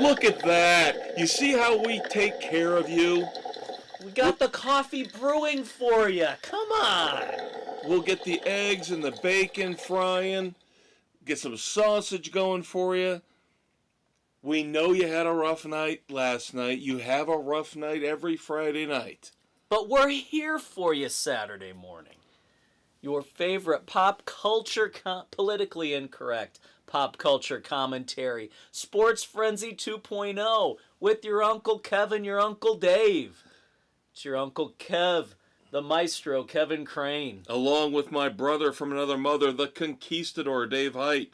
Look at that. You see how we take care of you? We got the coffee brewing for you. Come on. We'll get the eggs and the bacon frying. Get some sausage going for you. We know you had a rough night last night. You have a rough night every Friday night. But we're here for you Saturday morning. Your favorite pop culture, politically incorrect pop culture commentary. Sports Frenzy 2.0 with your Uncle Kev and your Uncle Dave. It's your Uncle Kev, the maestro, Kevin Crane. Along with my brother from another mother, the conquistador, Dave Height.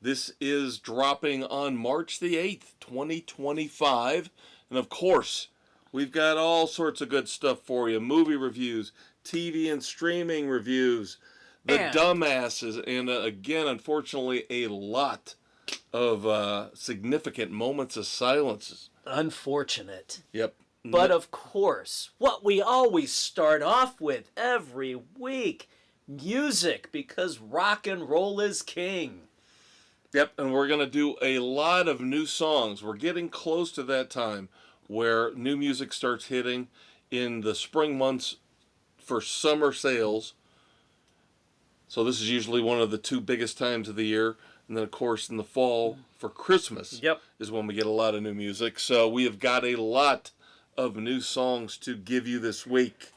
This is dropping on March the 8th, 2025. And of course, we've got all sorts of good stuff for you. Movie reviews, TV and streaming reviews, the dumbasses, and again, unfortunately, a lot of significant moments of silence. Unfortunate. Yep. But of course, what we always start off with every week, music, because rock and roll is king. Yep, and we're going to do a lot of new songs. We're getting close to that time where new music starts hitting in the spring months for summer sales. So this is usually one of the two biggest times of the year. And then, of course, in the fall for Christmas is when we get a lot of new music. So we have got a lot of new songs to give you this week.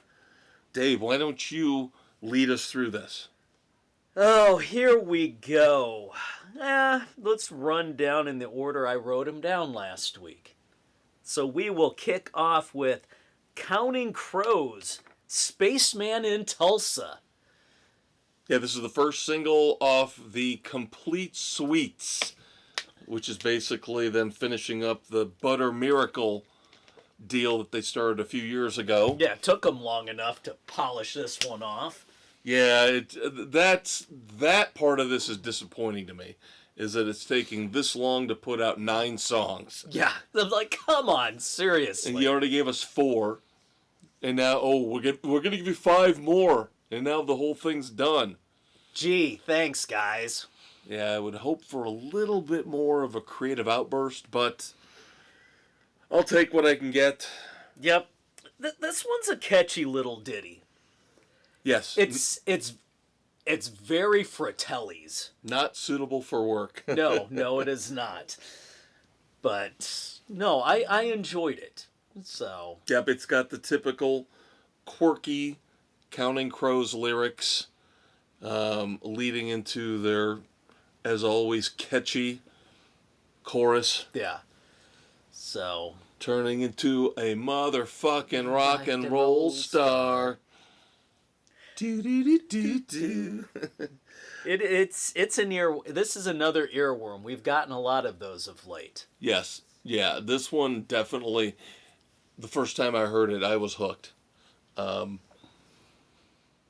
Dave, why don't you lead us through this? Oh, here we go. Let's run down in the order I wrote them down last week. So we will kick off with Counting Crows, Spaceman in Tulsa. Yeah, this is the first single off the Complete Sweets, which is basically them finishing up the Butter Miracle deal that they started a few years ago. Yeah, it took them long enough to polish this one off. Yeah, that part of this is disappointing to me, is that it's taking this long to put out 9 songs. Yeah, I'm like, come on, seriously. And you already gave us 4, and now, we're going to give you 5 more, and now the whole thing's done. Gee, thanks, guys. Yeah, I would hope for a little bit more of a creative outburst, but I'll take what I can get. Yep. This one's a catchy little ditty. Yes. It's very Fratelli's. Not suitable for work. No, it is not. But, no, I enjoyed it. So. Yep, it's got the typical quirky Counting Crows lyrics leading into their, as always, catchy chorus. Yeah. So. Turning into a motherfucking rock and roll star. Do-do-do-do-do. It's an ear. This is another earworm. We've gotten a lot of those of late. Yes. Yeah, this one definitely, the first time I heard it, I was hooked.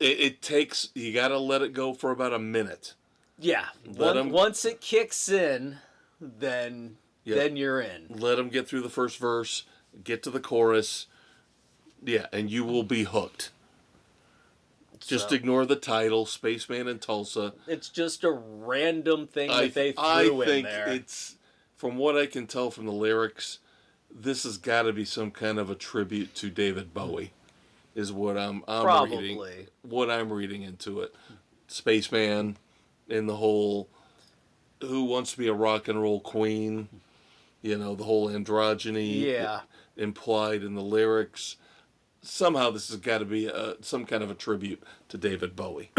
It takes, you got to let it go for about a minute. Yeah. Once it kicks in, then you're in. Let them get through the first verse, get to the chorus. Yeah, and you will be hooked. Just ignore the title, Spaceman in Tulsa. It's just a random thing that they threw in there. It's, from what I can tell from the lyrics, this has got to be some kind of a tribute to David Bowie, is what I'm reading. What I'm reading into it. Spaceman and the whole, who wants to be a rock and roll queen, the whole androgyny implied in the lyrics. Somehow this has got to be some kind of a tribute to David Bowie.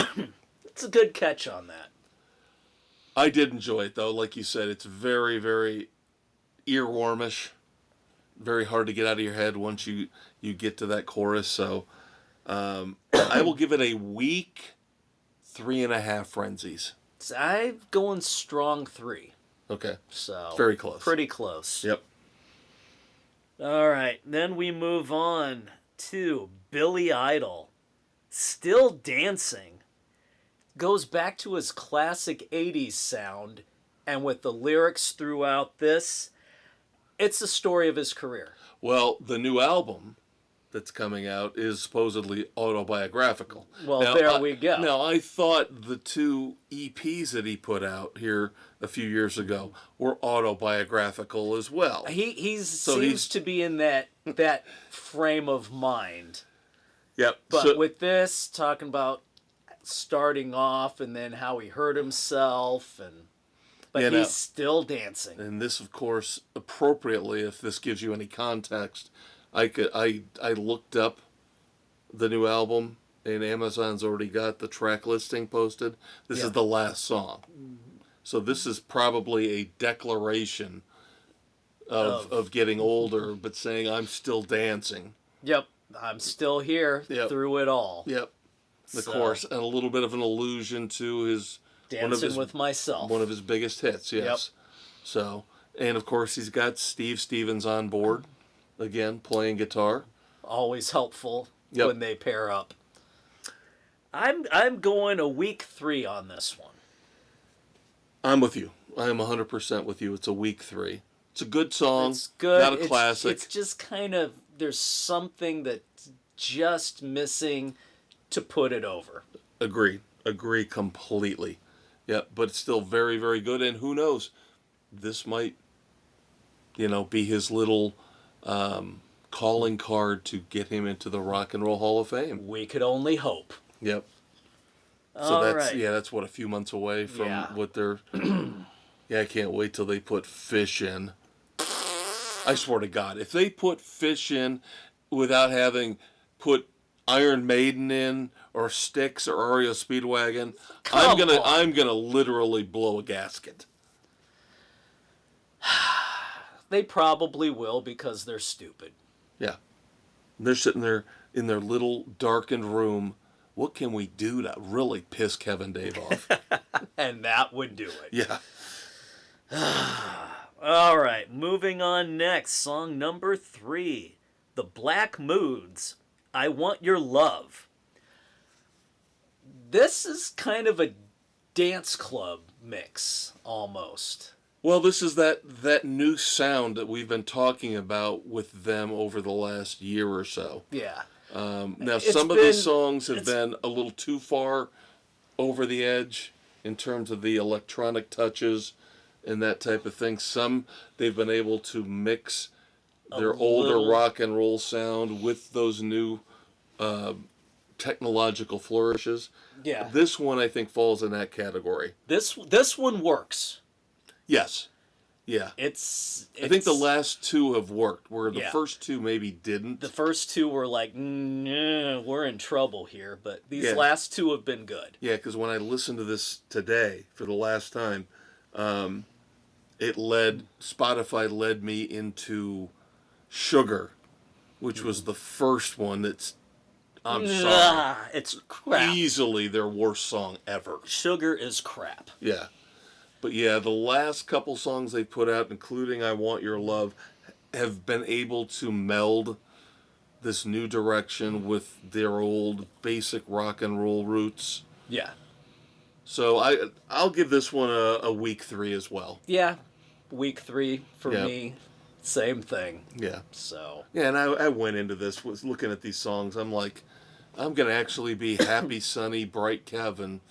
It's a good catch on that. I did enjoy it, though. Like you said, it's very, very earwormish. Very hard to get out of your head once you get to that chorus. So I will give it a weak 3.5 frenzies. So I'm going strong 3. Okay. So very close. Pretty close. Yep. All right. Then we move on to Billy Idol. Still Dancing. Goes back to his classic 80s sound, and with the lyrics throughout this, it's the story of his career. Well, the new album that's coming out is supposedly autobiographical. Well, now, there we go. Now, I thought the 2 EPs that he put out here a few years ago were autobiographical as well. He seems to be in that frame of mind. Yep. But with this, talking about starting off and then how he hurt himself, but he's still dancing. And this, of course, appropriately, if this gives you any context, I looked up the new album, and Amazon's already got the track listing posted. This is the last song. So this is probably a declaration of getting older, but saying, I'm still dancing. Yep, I'm still here through it all. Yep, of course, and a little bit of an allusion to his... Dancing with Myself. One of his biggest hits, yes. Yep. So, and of course he's got Steve Stevens on board, again, playing guitar. Always helpful when they pair up. I'm going a week 3 on this one. I'm with you. I am 100% with you. It's a week 3. It's a good song. It's good. Not a classic. It's just kind of, there's something that's just missing to put it over. Agree completely. Yeah, but it's still very, very good. And who knows, this might, be his little calling card to get him into the Rock and Roll Hall of Fame. We could only hope. Yep. So that's what, a few months away from what they're... Yeah, I can't wait till they put Fish in. I swear to God, if they put Fish in without having put Iron Maiden in, or Styx, or REO Speedwagon, I'm gonna literally blow a gasket. They probably will, because they're stupid. Yeah. They're sitting there in their little darkened room. What can we do to really piss Kev Dave off? And that would do it. Yeah. All right, moving on next. Song number 3. The Black Moods, I Want Your Love. This is kind of a dance club mix, almost. Well, this is that new sound that we've been talking about with them over the last year or so. Yeah. Now, some of these songs have been a little too far over the edge in terms of the electronic touches and that type of thing. Some, they've been able to mix their older rock and roll sound with those new technological flourishes. Yeah. This one, I think, falls in that category. This one works. Yes. Yeah. I think the last 2 have worked, where the first 2 maybe didn't. The first 2 were like, we're in trouble here, but these last 2 have been good. Yeah, because when I listened to this today for the last time, Spotify led me into Sugar, which was the first one that's, I'm sorry, it's crap. Easily their worst song ever. Sugar is crap. Yeah. But yeah, the last couple songs they put out, including I Want Your Love, have been able to meld this new direction with their old basic rock and roll roots. Yeah. So I'll give this one a week 3 as well. Yeah, week 3 for me. Same thing. Yeah. So. Yeah, and I went into this, was looking at these songs. I'm like, I'm going to actually be happy, sunny, bright Kevin.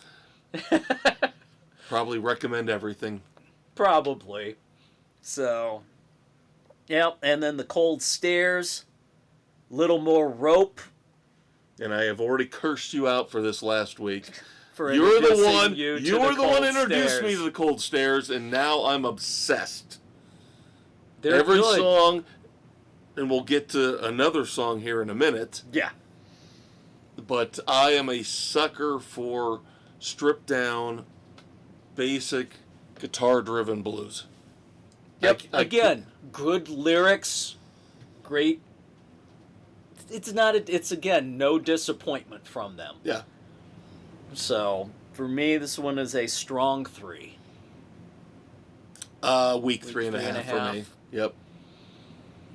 Probably recommend everything. Probably. So. Yep, and then the Cold Stairs. Little More Rope. And I have already cursed you out for this last week. You're the one. You were the one who introduced me to the Cold Stairs, and now I'm obsessed. They're Every good. song, and we'll get to another song here in a minute. Yeah. But I am a sucker for stripped down, basic, guitar-driven blues. Yep. Again, good lyrics, great. It's again no disappointment from them. Yeah. So for me, this one is a strong 3. Week 3.5 for me. Yep.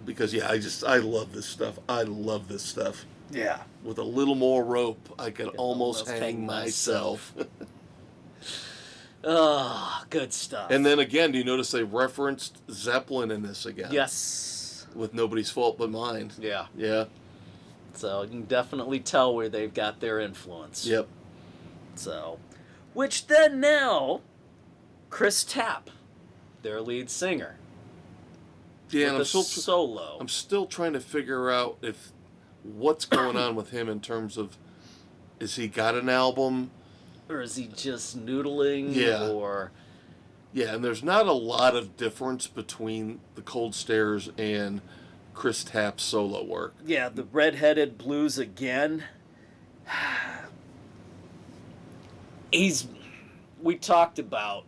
Because I love this stuff. I love this stuff. Yeah. With a little more rope, I could almost hang myself. Oh, good stuff. And then again, do you notice they referenced Zeppelin in this again? Yes. With Nobody's Fault But Mine. Yeah. Yeah. So you can definitely tell where they've got their influence. Yep. So, which then now, Chris Tapp, their lead singer. Yeah, and I'm solo. I'm still trying to figure out what's going on with him in terms of, is he got an album? Or is he just noodling? Yeah. Or... Yeah, and there's not a lot of difference between the Cold Stares and Chris Tapp's solo work. Yeah, the Redheaded Blues again. We talked about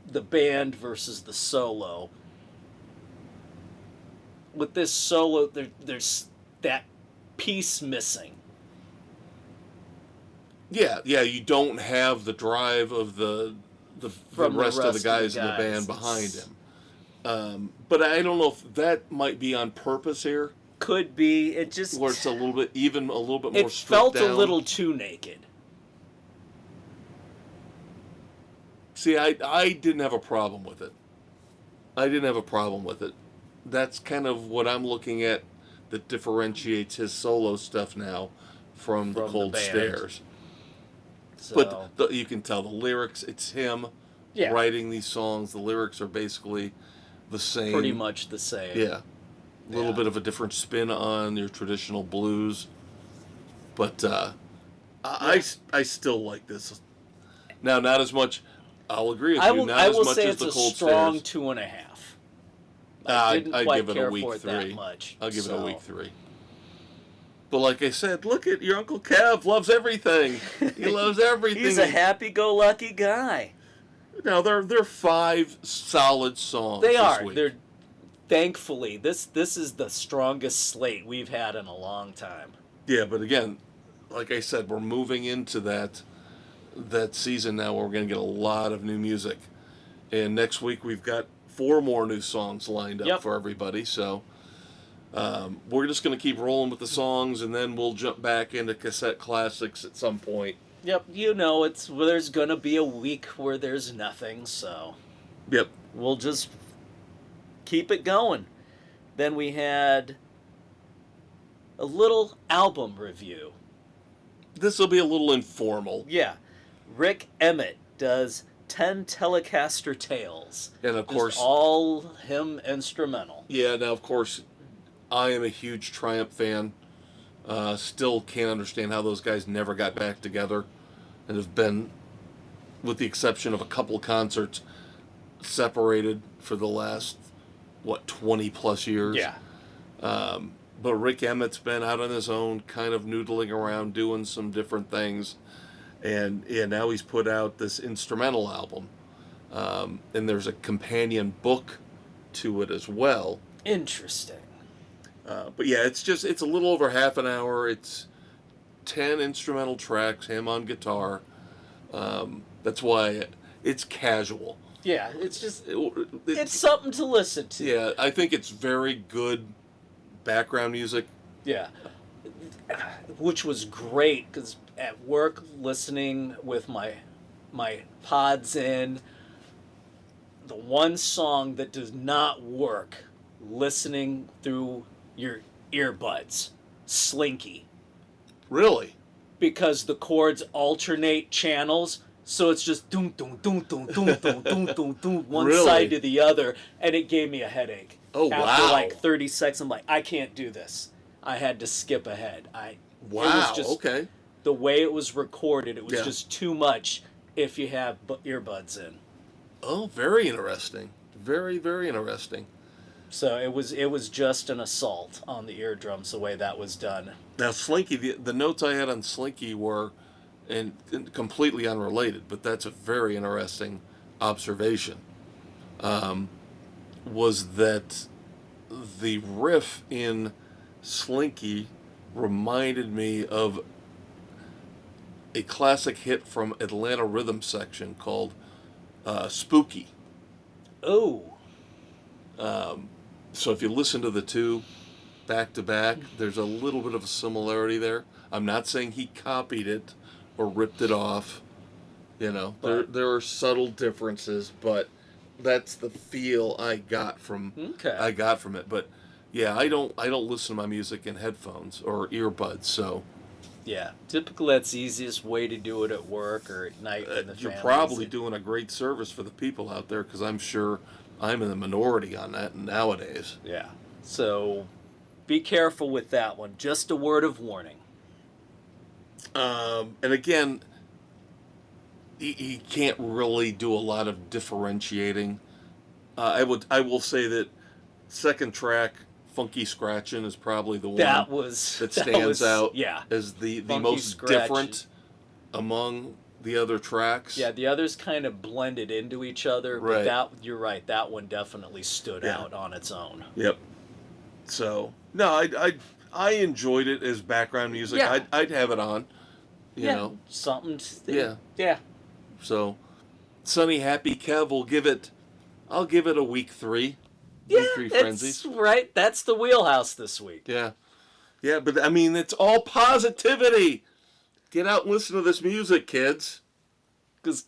the band versus the solo. With this solo, there's that piece missing. Yeah, you don't have the drive of the rest of the guys in the band behind him. But I don't know if that might be on purpose here. Could be. It just... Where it's a little bit more stripped down. It felt a little too naked. See, I didn't have a problem with it. That's kind of what I'm looking at that differentiates his solo stuff now from the Cold Stares. So. But you can tell the lyrics, it's him writing these songs. The lyrics are basically the same. Pretty much the same. Yeah. A little bit of a different spin on your traditional blues. But I still like this. Now, not as much... I'll agree with you. Not as much as the Cold Stares. I will say it's a strong 2.5. I'd give it a week 3. I'll give it a week 3. But like I said, look at your Uncle Kev loves everything. He loves everything. He's a happy-go-lucky guy. Now they're 5 solid songs. They are. This week. They're thankfully this is the strongest slate we've had in a long time. Yeah, but again, like I said, we're moving into that season now where we're going to get a lot of new music. And next week we've got 4 more new songs lined up for everybody. So we're just going to keep rolling with the songs, and then we'll jump back into cassette classics at some point. Yep, there's going to be a week where there's nothing, so... Yep. We'll just keep it going. Then we had a little album review. This will be a little informal. Yeah. Rik Emmett does 10 Telecaster Tales. And of course... all him instrumental. Yeah, now of course, I am a huge Triumph fan. Still can't understand how those guys never got back together and have been, with the exception of a couple concerts, separated for the last, 20 plus years. Yeah. But Rik Emmett's been out on his own, kind of noodling around, doing some different things. And now he's put out this instrumental album. And there's a companion book to it as well. Interesting. But yeah, it's a little over half an hour. It's 10 instrumental tracks, him on guitar. That's why it's casual. Yeah, it's just... it's something to listen to. Yeah, I think it's very good background music. Yeah. Which was great, because at work, listening with my pods in, the one song that does not work listening through your earbuds, Slinky. Really? Because the chords alternate channels, so it's just doom doom doom doom doom doom doom doom doom one side to the other, and it gave me a headache. Oh, wow. After like 30 seconds, I'm like, I can't do this. I had to skip ahead. It was just, okay. The way it was recorded, it was just too much if you have earbuds in. Oh, very interesting. Very, very interesting. So it was just an assault on the eardrums the way that was done. Now, Slinky, the notes I had on Slinky were and completely unrelated, but that's a very interesting observation. Was that the riff in Slinky reminded me of a classic hit from Atlanta Rhythm Section called Spooky. Oh. So if you listen to the two back to back, there's a little bit of a similarity there. I'm not saying he copied it or ripped it off. There are subtle differences, but that's the feel I got from it. But Yeah, I don't listen to my music in headphones or earbuds, so Yeah, typically that's the easiest way to do it at work or at night when the you're family's probably in. doing a great service for the people out there because I'm sure I'm in the minority on that nowadays. Yeah. So be careful with that one. Just a word of warning. And again, he can't really do a lot of differentiating. I will say that second track, Funky Scratchin', is probably the one That was that stands out yeah. as the Funky most Scratchin'. different among the other tracks. Yeah, the others kind of blended into each other, but Right. you're right, that one definitely stood Yeah. out on its own. Yep. So no, I enjoyed it as background music. Yeah. I'd have it on. You know. Something. Yeah. Yeah. So, Sunny Happy Kev will give it. I'll give it a week 3. Yeah, Week 3 that's frenzies. right. That's the wheelhouse this week. Yeah. Yeah, but I mean, it's all positivity. Get out and listen to this music, kids. Because,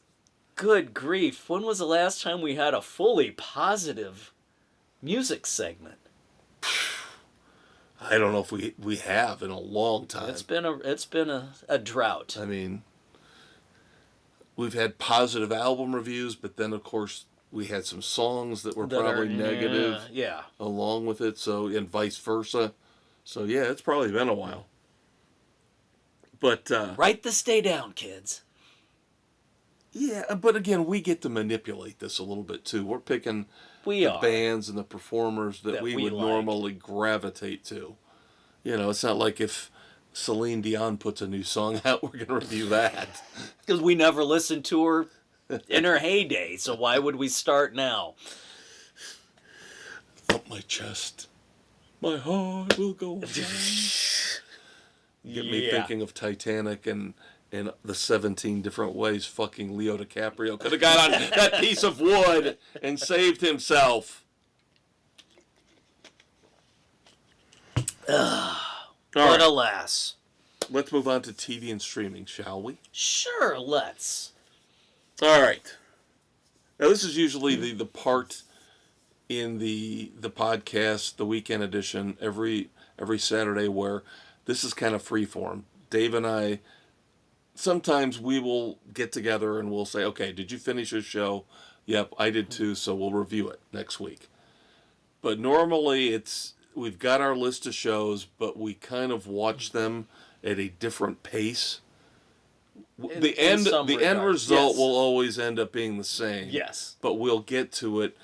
good grief, when was the last time we had a fully positive music segment? I don't know if we have in a long time. It's been a drought. I mean, we've had positive album reviews, but then of course we had some songs that were probably negative Yeah. along with it, so and vice versa. So yeah, it's probably been a while. But Write this day down, kids. yeah, but again, we get to manipulate this a little bit too. We're picking We the are. bands and the performers that we would like. normally gravitate to. You know, it's not like if Celine Dion puts a new song out, we're going to review that. Because we never listened to her in her heyday, so why would we start now? Up my chest, my heart will go on. Get me thinking of Titanic and the 17 different ways fucking Leo DiCaprio could have got on that piece of wood and saved himself. All But right, alas. let's move on to TV and streaming, shall we? Sure, let's. All right. Now, this is usually the part in the podcast, the weekend edition, every Saturday where this is kind of freeform. Dave and I, sometimes we will get together and we'll say, okay, did you finish your show? Yep, I did too, so we'll review it next week. But normally we've got our list of shows, but we kind of watch them at a different pace. The end result yes. will always end up being the same. Yes. But we'll get to it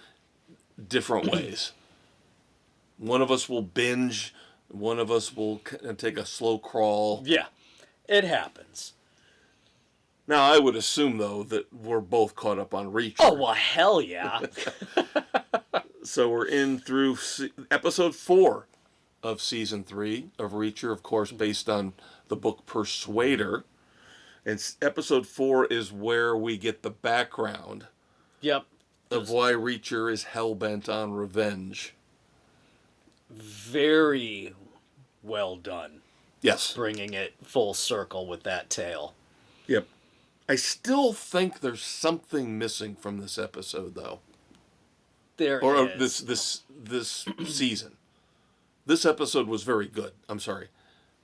different ways. One of us will binge, one of us will take a slow crawl. Yeah, it happens. Now, I would assume, though, that we're both caught up on Reacher. Oh, well, hell yeah. So we're in through episode 4 of season 3 of Reacher, of course, based on the book Persuader. And episode 4 is where we get the background Yep. of why Reacher is hell-bent on revenge. Very well done. Yes. Bringing it full circle with that tale. Yep. I still think there's something missing from this episode, though. There Or is. this season. This episode was very good. I'm sorry.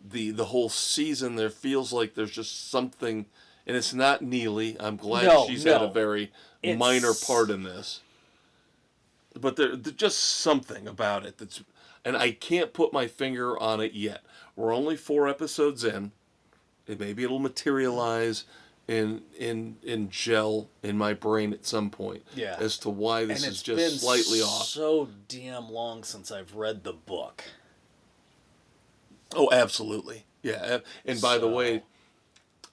The whole season, there feels like there's just something, and it's not Neely. I'm glad she's had a very minor part in this. But there's just something about it that's, and I can't put my finger on it yet. We're only 4 episodes in. Maybe it'll materialize in gel in my brain at some point. Yeah. As to why this and is it's just been slightly off. So damn long since I've read the book. Oh, absolutely. Yeah. And by the So- way,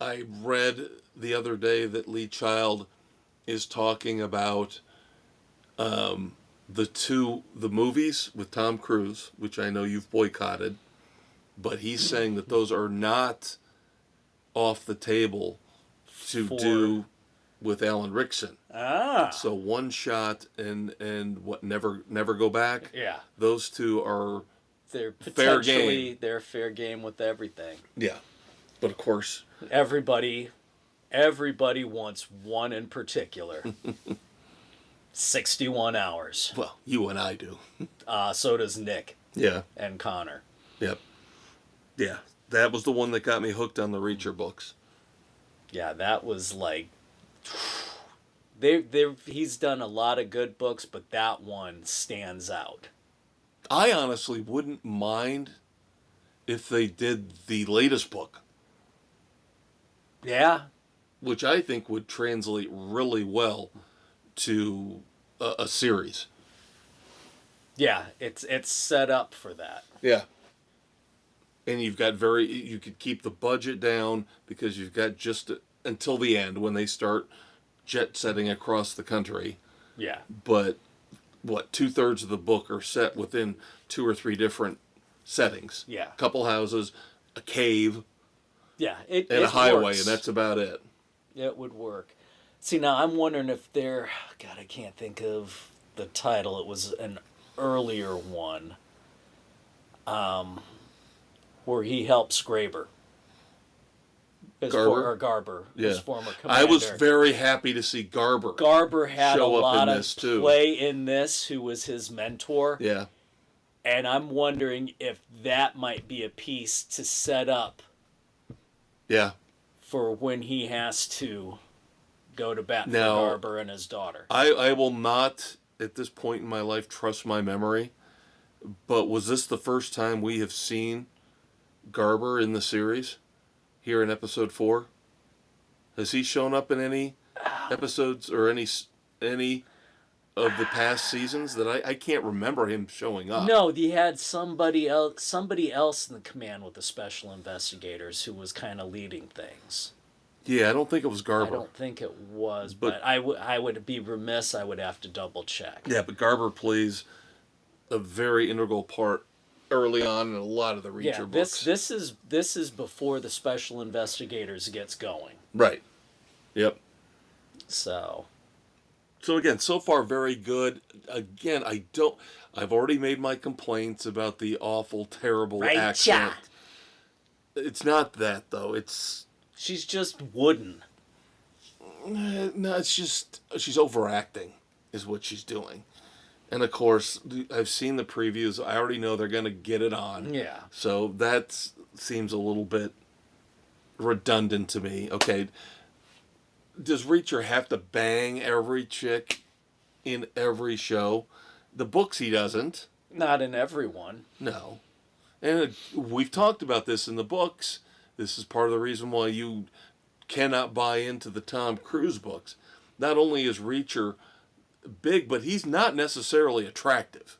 I read the other day that Lee Child is talking about the movies with Tom Cruise, which I know you've boycotted, but he's saying that those are not off the table to do with Alan Rickson. Ah. So One Shot and what Never Go Back. Yeah. Those two are They're fair potentially game. they're fair game with everything. Yeah. But of course, Everybody wants one in particular. 61 hours. well, you and I do. So does Nick. Yeah. and Connor. Yep. Yeah. That was the one that got me hooked on the Reacher books. Yeah, that was like he's done a lot of good books, but that one stands out. I honestly wouldn't mind if they did the latest book, Yeah. which I think would translate really well to a series. Yeah, it's set up for that. Yeah. And you could keep the budget down because you've got just until the end when they start jet setting across the country. Yeah. But 2/3 of the book are set within 2 or 3 different settings. Yeah. A couple houses, a cave, Yeah, and a highway, works. and that's about it. It would work. See, now I'm wondering if God, I can't think of the title. It was an earlier one. Where he helps Graber. Garber, his former commander. I was very happy to see Garber. Garber had a lot of too. play in this, who was his mentor. Yeah. And I'm wondering if that might be a piece to set up. Yeah. For when he has to go to bat for Garber and his daughter. I will not, at this point in my life, trust my memory. But was this the first time we have seen Garber in the series here in episode 4? Has he shown up in any episodes or any of the past seasons that I can't remember him showing up? No, he had somebody else in the command with the special investigators who was kind of leading things. Yeah, I don't think it was Garber. I don't think it was, but I would be remiss. I would have to double check. Yeah, but Garber plays a very integral part early on in a lot of the Reacher books. This is before the special investigators gets going. Right. Yep. So again, so far very good. Again, I've already made my complaints about the awful, terrible accent. It's not that though. She's just wooden. No, it's just she's overacting is what she's doing. And of course, I've seen the previews. I already know they're going to get it on. Yeah. So that seems a little bit redundant to me. Okay. Does Reacher have to bang every chick in every show? The books he doesn't. Not in every one. No. And we've talked about this in the books. This is part of the reason why you cannot buy into the Tom Cruise books. Not only is Reacher big, but he's not necessarily attractive.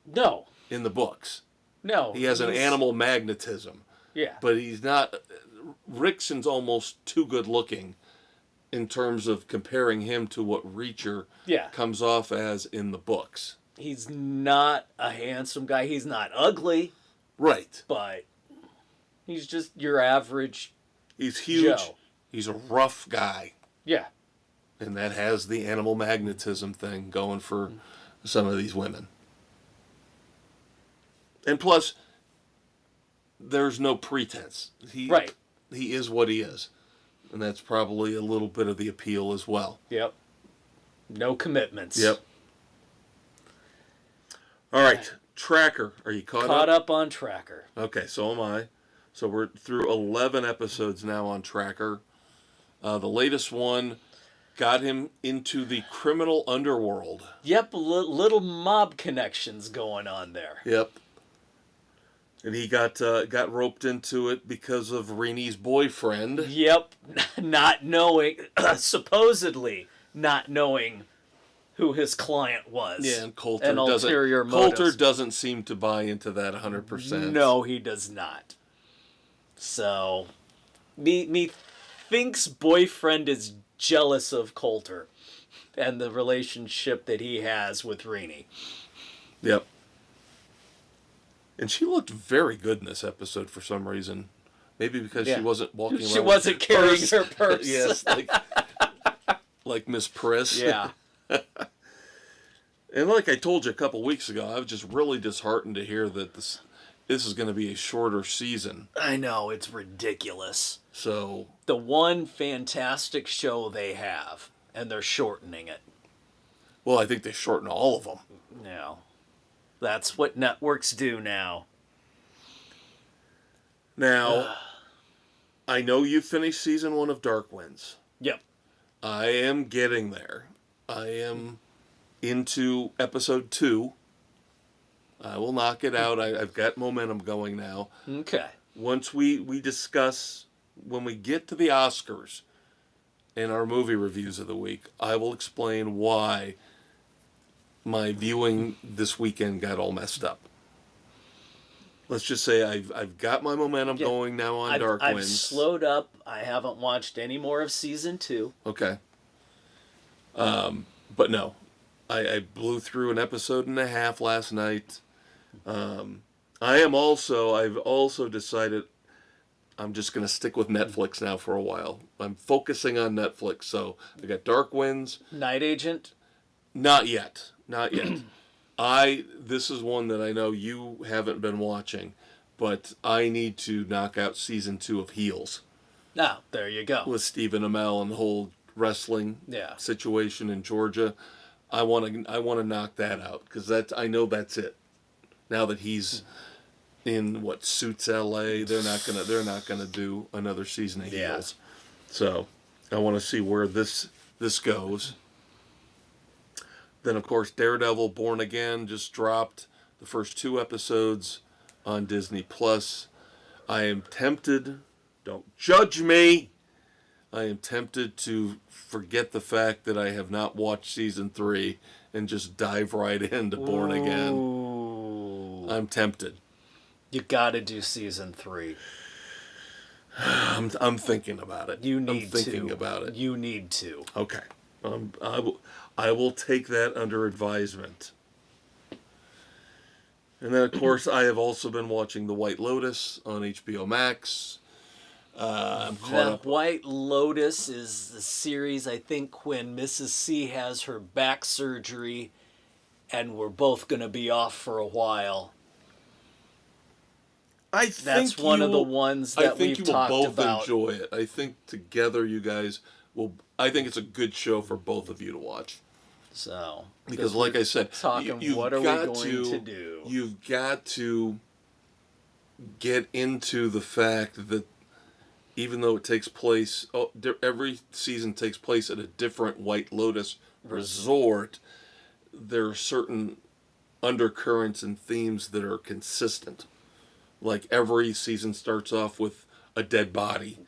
No. In the books. No. He has an animal magnetism. Yeah. But he's not... Rickson's almost too good looking in terms of comparing him to what Reacher comes off as in the books. He's not a handsome guy. He's not ugly. Right. But he's just your average He's huge. Joe. He's a rough guy. Yeah. And that has the animal magnetism thing going for some of these women. And plus, there's no pretense. He is what he is. And that's probably a little bit of the appeal as well. Yep. No commitments. Yep. All right. Tracker. Are you caught up? Caught up on Tracker. Okay, so am I. So we're through 11 episodes now on Tracker. The latest one got him into the criminal underworld. Yep, little mob connections going on there. Yep. And he got roped into it because of Reenie's boyfriend. Yep, not knowing, supposedly not knowing who his client was. Yeah, and Coulter doesn't seem to buy into that 100%. No, he does not. So, me thinks boyfriend is jealous of Coulter and the relationship that he has with Reenie. Yep. And she looked very good in this episode for some reason. Maybe because she wasn't walking around. She wasn't carrying her purse. Yes, like Miss Priss. Yeah. And like I told you a couple weeks ago, I was just really disheartened to hear that this is going to be a shorter season. I know, it's ridiculous. So the one fantastic show they have, and they're shortening it. Well, I think they shorten all of them. Yeah. That's what networks do now. Now, I know you finished season 1 of Dark Winds. Yep. I am getting there. I am into episode 2. I will knock it out. I've got momentum going now. Okay. Once we discuss, when we get to the Oscars in our movie reviews of the week, I will explain why my viewing this weekend got all messed up. Let's just say I've got my momentum going now on Dark Winds. I've slowed up. I haven't watched any more of season 2. Okay. But no, I blew through an episode and a half last night. I've also decided I'm just going to stick with Netflix now for a while. I'm focusing on Netflix. So I got Dark Winds. Night Agent? Not yet. This is one that I know you haven't been watching, but I need to knock out season 2 of Heels. Ah, there you go. With Stephen Amell and the whole wrestling situation in Georgia. I want to knock that out because I know that's it. Now that he's in Suits LA, they're not gonna do another season of Heels. So I want to see where this goes. Then of course Daredevil Born Again just dropped the first 2 episodes on Disney Plus. I am tempted, don't judge me, I am tempted to forget the fact that I have not watched season 3 and just dive right into Born Again. I'm tempted. You gotta do season 3. I'm thinking about it. You need I'm thinking about it. You need to. Okay. I will take that under advisement. And then, of course, I have also been watching The White Lotus on HBO Max. I'm caught up. White Lotus is the series, I think, when Mrs. C has her back surgery and we're both going to be off for a while. That's one of the ones that we've talked about. I think you will both enjoy it. I think together you guys will. I think it's a good show for both of you to watch. So, because like I said, what are we going to do? You've got to get into the fact that even though it takes place, every season takes place at a different White Lotus resort, there are certain undercurrents and themes that are consistent. Like every season starts off with a dead body.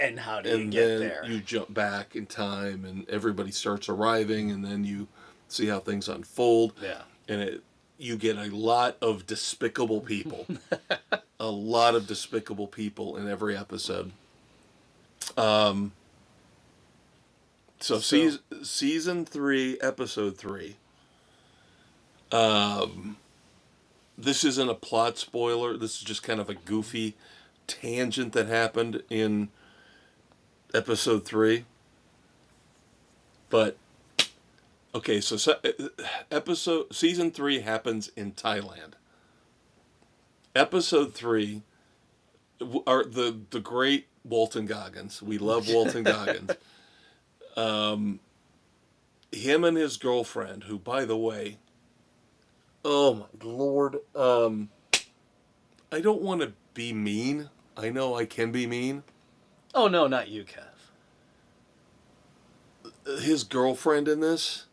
And how do you get there? You jump back in time and everybody starts arriving and then you see how things unfold. Yeah. And you get a lot of despicable people. A lot of despicable people in every episode. So season 3, episode 3. This isn't a plot spoiler. This is just kind of a goofy tangent that happened in episode 3. But okay, so season 3 happens in Thailand. Episode 3 are the great Walton Goggins. We love Walton Goggins. Him and his girlfriend, who, by the way, oh my Lord, I don't want to be mean. I know I can be mean. Oh no, not you, Kev. His girlfriend in this,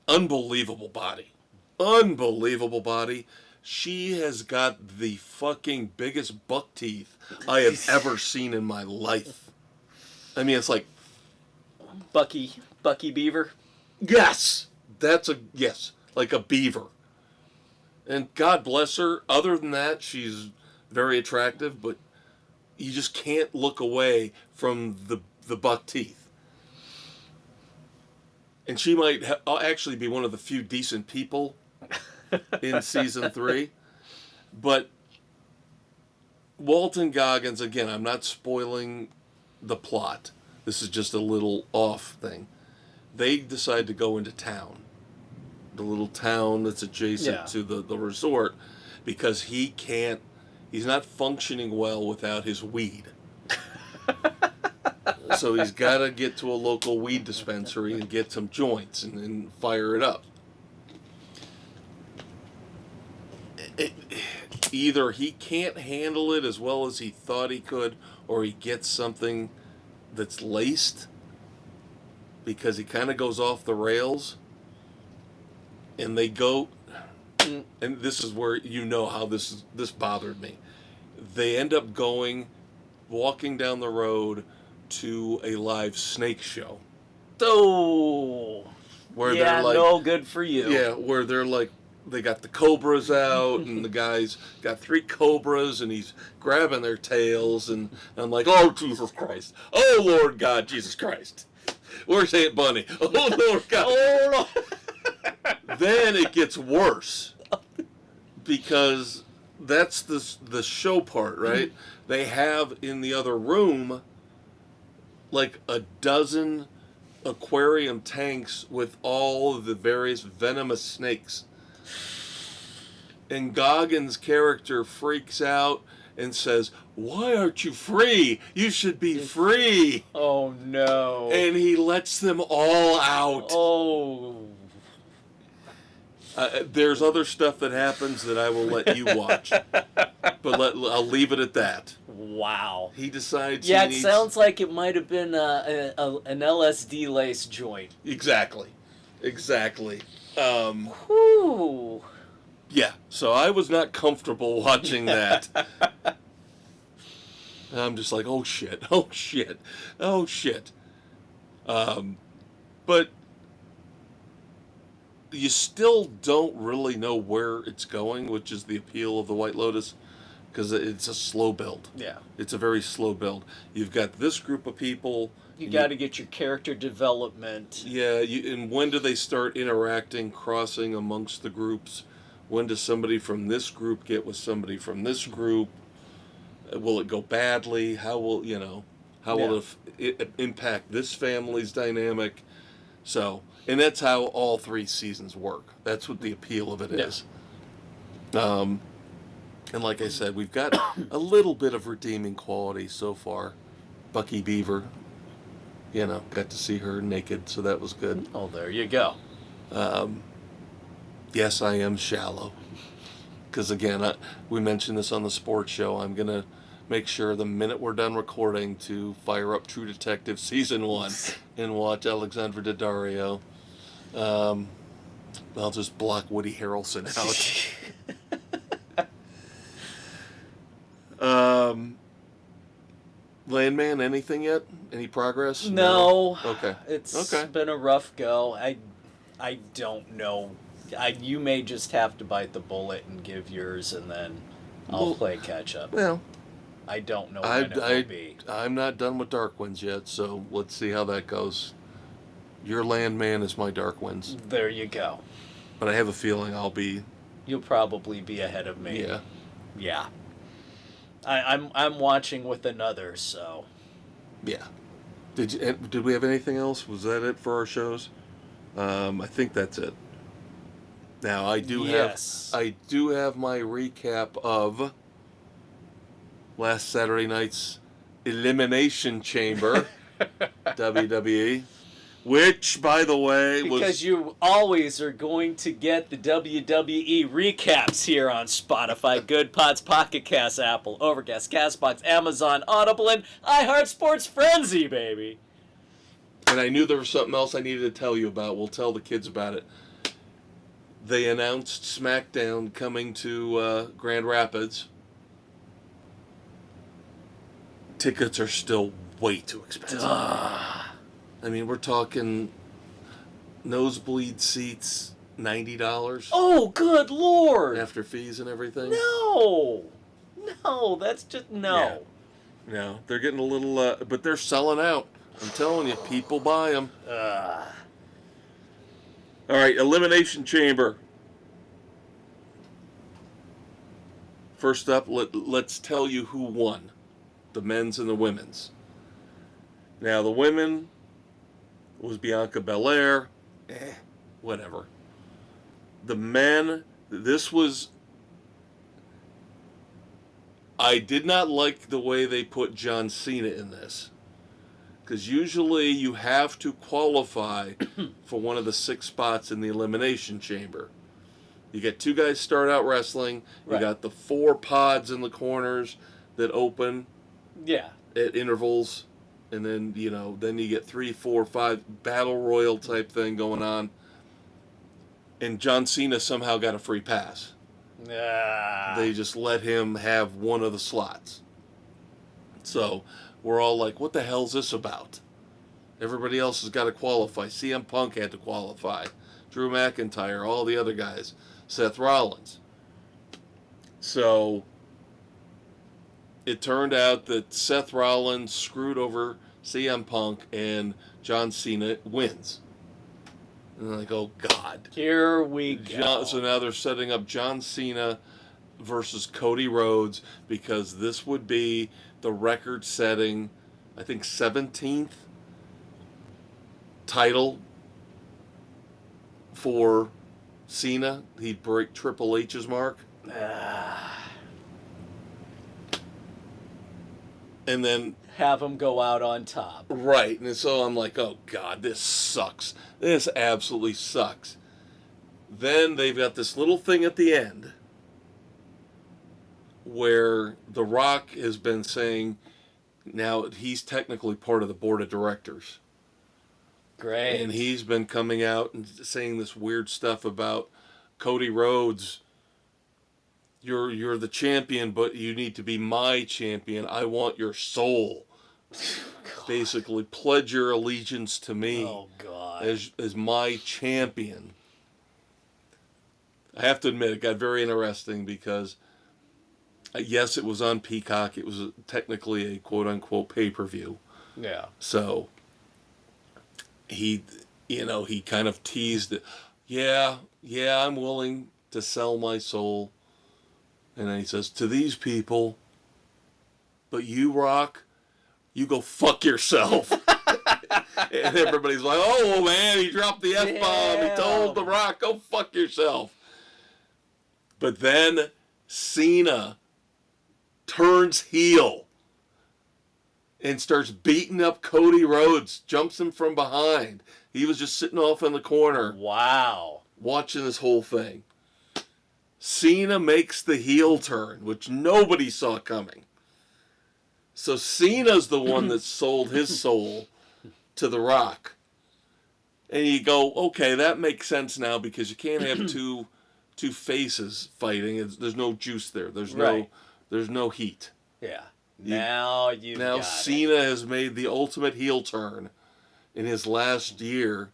unbelievable body. Unbelievable body. She has got the fucking biggest buck teeth I have ever seen in my life. I mean, it's like Bucky Beaver. Yes, yes, like a beaver. And God bless her. Other than that, she's very attractive, but you just can't look away from the buck teeth. And she might actually be one of the few decent people in season 3. But Walton Goggins, again, I'm not spoiling the plot. This is just a little off thing. They decide to go into town. The little town that's adjacent to the resort, because he's not functioning well without his weed. So he's got to get to a local weed dispensary and get some joints and fire it up. either he can't handle it as well as he thought he could, or he gets something that's laced because he kind of goes off the rails. And they go, and this is where you know how this bothered me. They end up walking down the road to a live snake show. Oh, where yeah, they're like, no, good for you. Yeah, where they're like, they got the cobras out, and the guy's got 3 cobras, and he's grabbing their tails, and I'm like, oh, Jesus Christ. Oh, Lord God, Jesus Christ. Where's Aunt Bunny? Oh, Lord God. Oh, Lord. Then it gets worse, because that's the show part, right? They have in the other room like a dozen aquarium tanks with all of the various venomous snakes. And Goggins' character freaks out and says, "Why aren't you free? You should be free." Oh, no. And he lets them all out. Oh. There's other stuff that happens that I will let you watch. But I'll leave it at that. Wow. He decides Yeah, it sounds like it might have been an LSD lace joint. Exactly. Whew. Yeah, so I was not comfortable watching that. I'm just like, oh shit. But you still don't really know where it's going, which is the appeal of the White Lotus, because it's a slow build. Yeah. It's a very slow build. You've got this group of people. You got to get your character development. Yeah, and when do they start interacting, crossing amongst the groups? When does somebody from this group get with somebody from this group? Will it go badly? How will it impact this family's dynamic? So, and that's how all 3 seasons work. That's what the appeal of it is. And like I said, we've got a little bit of redeeming quality so far. Bucky Beaver, got to see her naked, so that was good. Oh, there you go. Yes, I am shallow. Because again, we mentioned this on the sports show. I'm going to make sure the minute we're done recording to fire up True Detective Season 1 and watch Alexandra Daddario. I'll just block Woody Harrelson out. Landman, anything yet? Any progress? No. Okay. It's been a rough go. I don't know. You may just have to bite the bullet and give yours, and then I'll play catch up. Well, I don't know when it will be. I'm not done with Dark Winds yet, so let's see how that goes. Your Landman is my Dark Winds. There you go. But I have a feeling You'll probably be ahead of me. Yeah. Yeah. I'm watching with another, so. Yeah. Did we have anything else? Was that it for our shows? I think that's it. Now I do have my recap of last Saturday night's Elimination Chamber, WWE, which, by the way, because you always are going to get the WWE recaps here on Spotify, Good Pods, Pocket Cast, Apple, Overcast, Castbox, Amazon, Audible, and iHeart Sports Frenzy, baby. And I knew there was something else I needed to tell you about. We'll tell the kids about it. They announced SmackDown coming to Grand Rapids. Tickets are still way too expensive. I mean, we're talking nosebleed seats, $90. Oh, good Lord! After fees and everything. No, that's just no. Yeah. No, they're getting a little, but they're selling out. I'm telling you, people buy them. All right, Elimination Chamber. First up, let's tell you who won. The men's and the women's. Now, the women was Bianca Belair. Whatever. The men, I did not like the way they put John Cena in this. Because usually you have to qualify for one of the 6 spots in the Elimination Chamber. You get two guys start out wrestling. You Right. got the 4 pods in the corners that open Yeah. at intervals. And then, then you get 3, 4, 5 battle royal type thing going on. And John Cena somehow got a free pass. They just let him have one of the slots. So we're all like, what the hell's this about? Everybody else has got to qualify. CM Punk had to qualify. Drew McIntyre, all the other guys. Seth Rollins. So it turned out that Seth Rollins screwed over CM Punk and John Cena wins. And they're like, oh, God. Here we go. So now they're setting up John Cena versus Cody Rhodes because this would be the record-setting, I think, 17th title for Cena. He'd break Triple H's mark. And then have him go out on top. Right. And so I'm like, oh, God, this sucks. This absolutely sucks. Then they've got this little thing at the end where The Rock has been saying now he's technically part of the board of directors. Great. And he's been coming out and saying this weird stuff about Cody Rhodes. You're the champion, but you need to be my champion. I want your soul. Basically, pledge your allegiance to me as my champion. I have to admit, it got very interesting because, yes, it was on Peacock. It was technically a quote-unquote pay-per-view. Yeah. So he kind of teased it. Yeah, I'm willing to sell my soul. And then he says, to these people, but you, Rock, you go fuck yourself. And everybody's like, oh, man, he dropped the F-bomb. He told The Rock, go fuck yourself. But then Cena turns heel and starts beating up Cody Rhodes, jumps him from behind. He was just sitting off in the corner. Wow. Watching this whole thing. Cena makes the heel turn, which nobody saw coming. So Cena's the one that sold his soul to The Rock. And you go, okay, that makes sense now because you can't have two faces fighting. There's no juice there. There's no heat. Yeah. Now Cena has made the ultimate heel turn in his last year.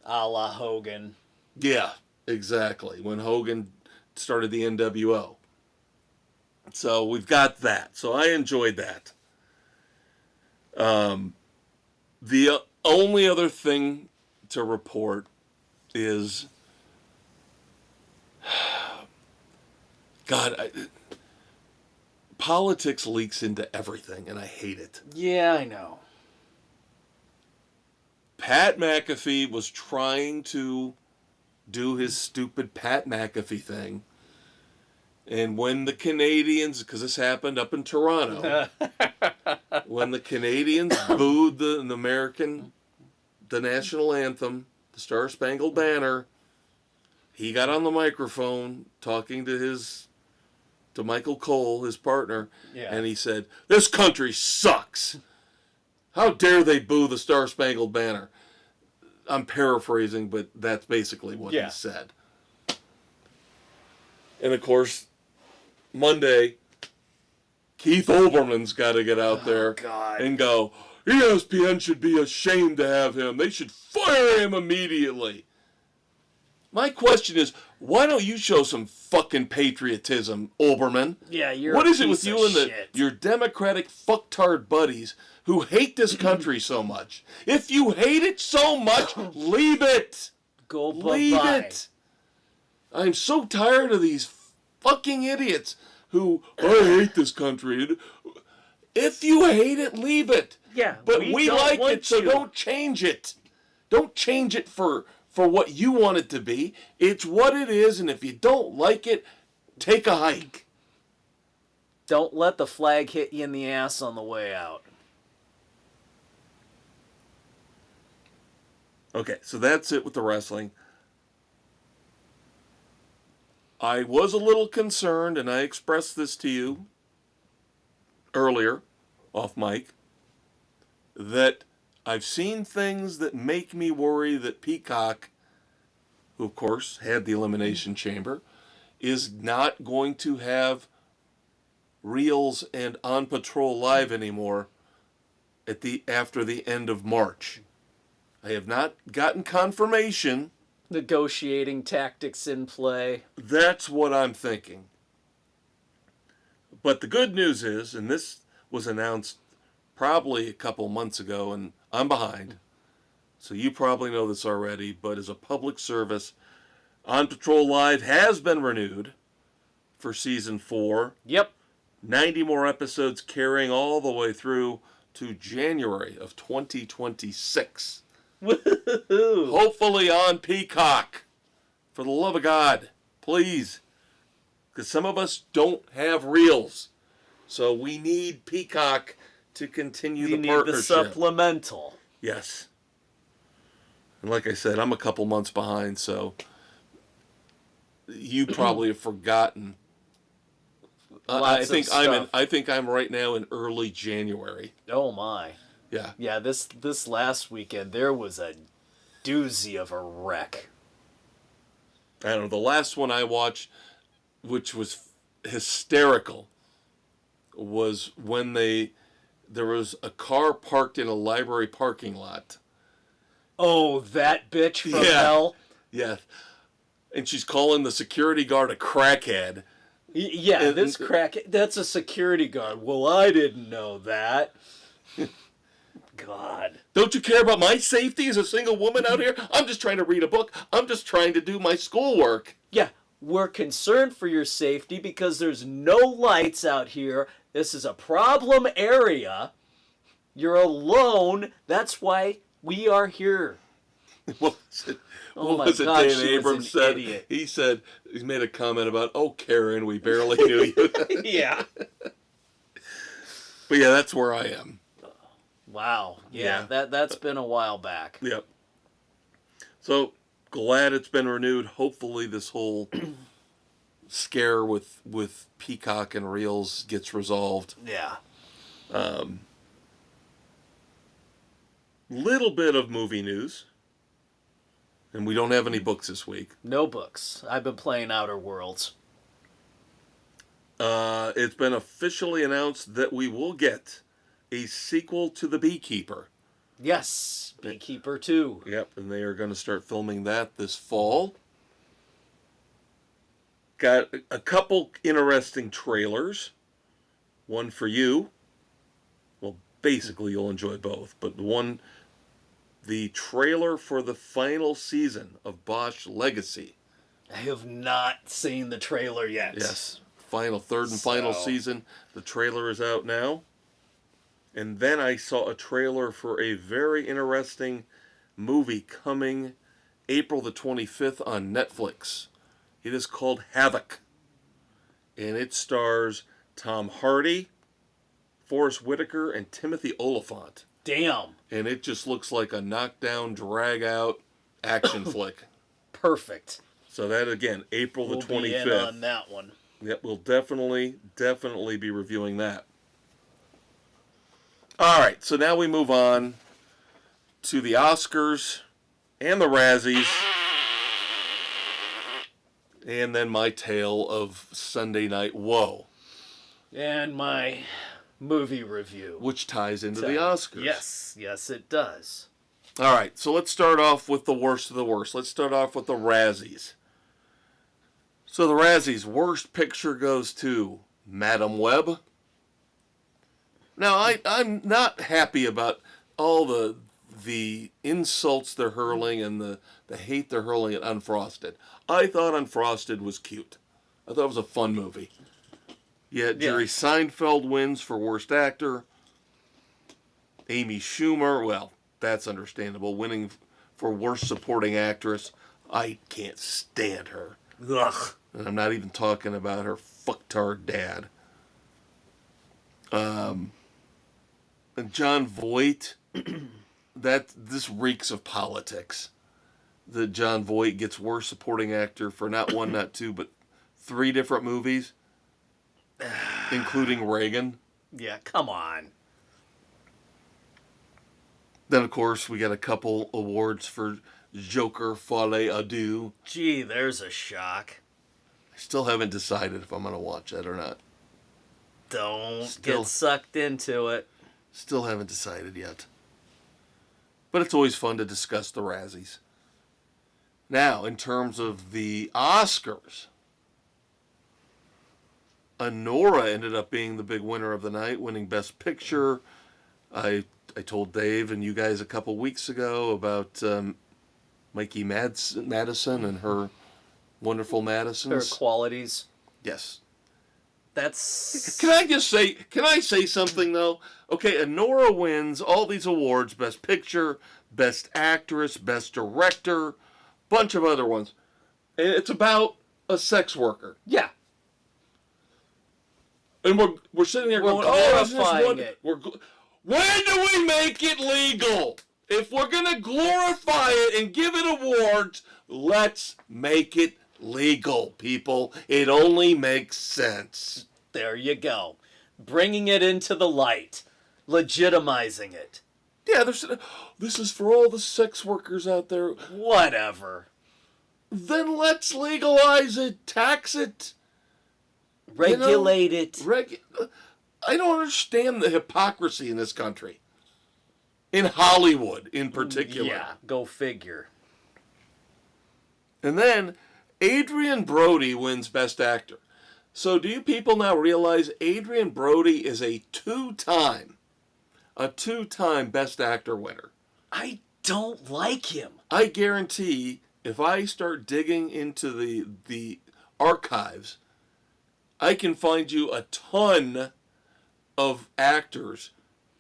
A la Hogan. Yeah, exactly. When Hogan started the NWO. So we've got that. So I enjoyed that. The only other thing to report is, God, politics leaks into everything, and I hate it. Yeah, I know. Pat McAfee was trying to do his stupid Pat McAfee thing. And when the Canadians, because this happened up in Toronto, when the Canadians booed the national anthem, the Star Spangled Banner, he got on the microphone talking to Michael Cole, his partner, and he said, "This country sucks. How dare they boo the Star Spangled Banner?" I'm paraphrasing, but that's basically what he said. And of course, Monday, Keith Olbermann's got to get out there and go, ESPN should be ashamed to have him. They should fire him immediately. My question is, why don't you show some fucking patriotism, Olbermann? Yeah, you're What a is it with piece you of and shit. your Democratic fucktard buddies who hate this country so much? If you hate it so much, leave it. Leave it. I'm so tired of these fucking idiots who, I hate this country. If you hate it, leave it. Yeah, but we like it, so don't change it. Don't change it for what you want it to be. It's what it is, and if you don't like it, take a hike. Don't let the flag hit you in the ass on the way out. Okay, so that's it with the wrestling. I was a little concerned, and I expressed this to you earlier, off mic, that I've seen things that make me worry that Peacock, who of course had the Elimination Chamber, is not going to have Reels and On Patrol Live anymore after the end of March. I have not gotten confirmation. Negotiating tactics in play. That's what I'm thinking. But the good news is, and this was announced probably a couple months ago, and I'm behind, so you probably know this already, but as a public service, On Patrol Live has been renewed for Season 4. Yep. 90 more episodes carrying all the way through to January of 2026. Woohoo! Hopefully on Peacock. For the love of God, please. Because some of us don't have Reels. So we need Peacock to continue the partnership. You need the supplemental. Yes. And like I said, I'm a couple months behind, so you probably have forgotten. I think I'm right now in early January. Oh my. Yeah. Yeah, this last weekend there was a doozy of a wreck. I don't know. The last one I watched, which was hysterical, was when there was a car parked in a library parking lot. Oh, that bitch from hell. Yeah. And she's calling the security guard a crackhead. Yeah, this crackhead, that's a security guard. Well, I didn't know that. God. Don't you care about my safety as a single woman out here? I'm just trying to read a book. I'm just trying to do my schoolwork. Yeah, we're concerned for your safety because there's no lights out here. This is a problem area. You're alone. That's why we are here. What was it Dan Abrams said? Idiot. He said, he made a comment about, oh, Karen, we barely knew you. Yeah. But yeah, that's where I am. Wow. Yeah. That's been a while back. Yep. So glad it's been renewed. Hopefully this whole scare with Peacock and Reels gets resolved. Yeah. Little bit of movie news. And we don't have any books this week. No books. I've been playing Outer Worlds. It's been officially announced that we will get a sequel to The Beekeeper. Yes, Beekeeper 2. Yep, and they are going to start filming that this fall. Got a couple interesting trailers. One for you. Well, basically you'll enjoy both, but the trailer for the final season of Bosch Legacy. I have not seen the trailer yet. Yes, third and final season. The trailer is out now. And then I saw a trailer for a very interesting movie coming April the 25th on Netflix. It is called Havoc. And it stars Tom Hardy, Forrest Whitaker, and Timothy Olyphant. Damn. And it just looks like a knockdown, drag-out action flick. Perfect. So that, again, April the 25th. We'll be in on that one. Yep, we'll definitely be reviewing that. All right, so now we move on to the Oscars and the Razzies. And then my tale of Sunday Night Woe. And my movie review. Which ties into the Oscars. Yes, it does. All right, so let's start off with the worst of the worst. Let's start off with the Razzies. So the Razzies, worst picture goes to Madam Web. Now, I'm not happy about all the insults they're hurling and the hate they're hurling at Unfrosted. I thought Unfrosted was cute. I thought it was a fun movie. Yet Jerry Seinfeld wins for Worst Actor. Amy Schumer, well, that's understandable, winning for Worst Supporting Actress. I can't stand her. Ugh. And I'm not even talking about her fucktard dad. And John Voight, this reeks of politics. That John Voight gets Worst Supporting Actor for not one, not two, but 3 different movies, including Reagan. Yeah, come on. Then, of course, we got a couple awards for Joker Folie à Deux. Gee, there's a shock. I still haven't decided if I'm going to watch that or not. Don't get sucked into it. Still haven't decided yet. But it's always fun to discuss the Razzies. Now, in terms of the Oscars, Anora ended up being the big winner of the night, winning Best Picture. I told Dave and you guys a couple weeks ago about Mikey Madison and her wonderful Madisons. Her qualities. Yes. That's... Can I say something, though? Okay, Anora wins all these awards, Best Picture, Best Actress, Best Director, bunch of other ones. And it's about a sex worker. Yeah. And we're sitting there going, glorifying it. When do we make it legal? If we're going to glorify it and give it awards, let's make it legal, people. It only makes sense. There you go. Bringing it into the light. Legitimizing it. Yeah, this is for all the sex workers out there. Whatever. Then let's legalize it, tax it. Regulate it. I don't understand the hypocrisy in this country. In Hollywood, in particular. Yeah, go figure. And then, Adrien Brody wins Best Actor. So do you people now realize Adrien Brody is a two-time Best Actor winner? I don't like him. I guarantee if I start digging into the archives, I can find you a ton of actors,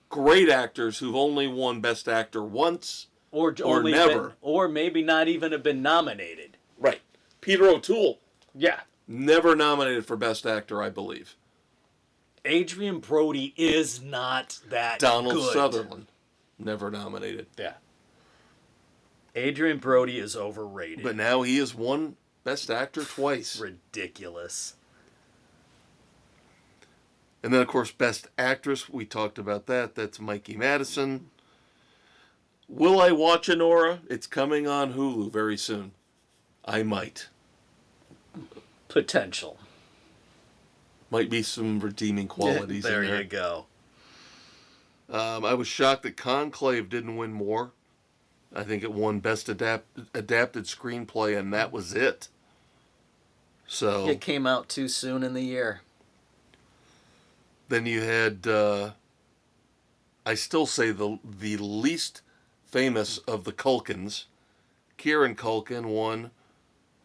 great actors who've only won Best Actor once or never. Or maybe not even have been nominated. Right. Peter O'Toole. Yeah. Never nominated for Best Actor, I believe. Adrien Brody is not that Donald good. Sutherland. Never nominated. Yeah. Adrien Brody is overrated. But now he has won Best Actor twice. Ridiculous. And then, of course, Best Actress, we talked about that. That's Mikey Madison. Will I watch Anora? It's coming on Hulu very soon. I might. Potential. Might be some redeeming qualities there in there. You go. I was shocked that Conclave didn't win more. I think it won Best Adapted Screenplay, and that was it. So it came out too soon in the year. Then you had, I still say the least famous of the Culkins. Kieran Culkin won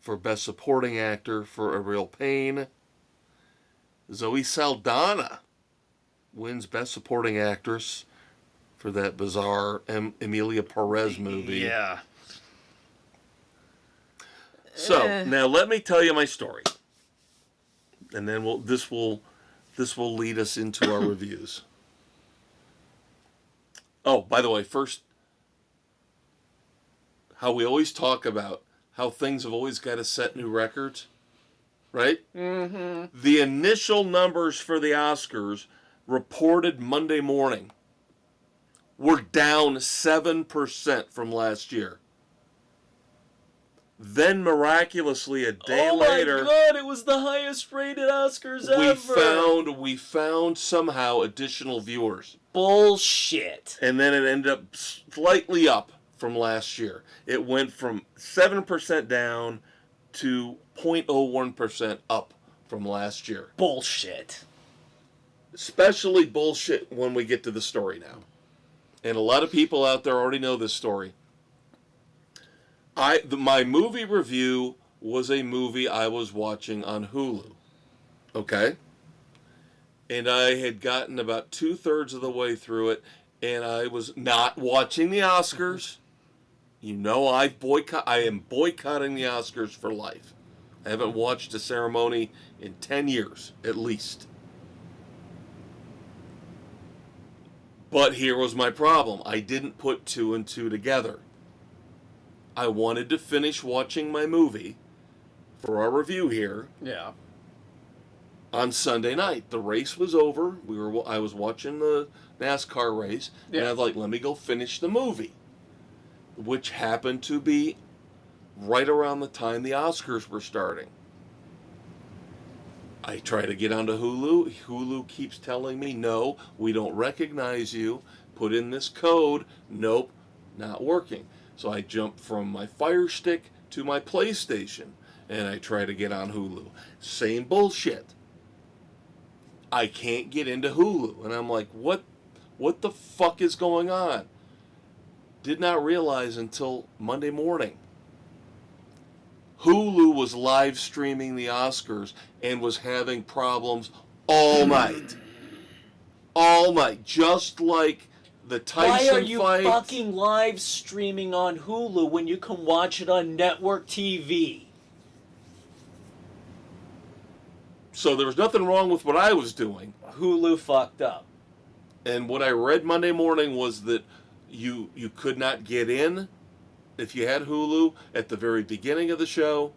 for Best Supporting Actor for A Real Pain. Zoe Saldana wins Best Supporting Actress for that bizarre Emilia Perez movie. Yeah. So, now let me tell you my story. And then this will lead us into our reviews. Oh, by the way, first, how we always talk about how things have always got to set new records, right? Mm-hmm. The initial numbers for the Oscars reported Monday morning were down 7% from last year. Then miraculously a day later, oh my God, it was the highest rated Oscars ever. We found somehow additional viewers. Bullshit. And then it ended up slightly up from last year. It went from 7% down to 0.01% up from last year. Bullshit. Especially bullshit when we get to the story now. And a lot of people out there already know this story. My movie review was a movie I was watching on Hulu. Okay? And I had gotten about 2/3 of the way through it, and I was not watching the Oscars. You know I am boycotting the Oscars for life. I haven't watched a ceremony in 10 years, at least. But here was my problem. I didn't put 2 and 2 together. I wanted to finish watching my movie for our review here. Yeah. on Sunday night. The race was over. I was watching the NASCAR race, and I was like, let me go finish the movie, which happened to be right around the time the Oscars were starting. I try to get onto Hulu. Hulu keeps telling me, no, we don't recognize you. Put in this code. Nope, not working. So I jump from my Fire Stick to my PlayStation, and I try to get on Hulu. Same bullshit. I can't get into Hulu. And I'm like, what the fuck is going on? Did not realize until Monday morning. Hulu was live streaming the Oscars and was having problems all night. All night. Just like the Tyson fight. Why are you fucking live streaming on Hulu when you can watch it on network TV? So there was nothing wrong with what I was doing. Hulu fucked up. And what I read Monday morning was that you could not get in if you had Hulu at the very beginning of the show.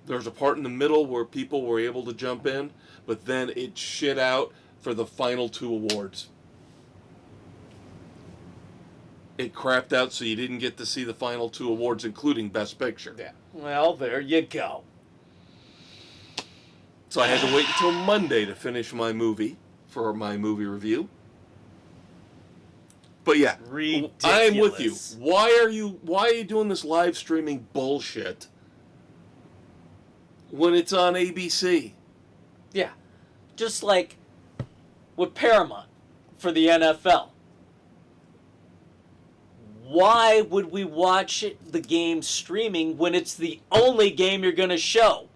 There's a part in the middle where people were able to jump in, but then it shit out for the final 2 awards. It crapped out, so you didn't get to see the final 2 awards, including Best Picture. Yeah. Well, there you go. So I had to wait until Monday to finish my movie for my movie review. But yeah, ridiculous. I'm with you. Why are you doing this live streaming bullshit when it's on ABC? Yeah. Just like with Paramount for the NFL. Why would we watch the game streaming when it's the only game you're going to show?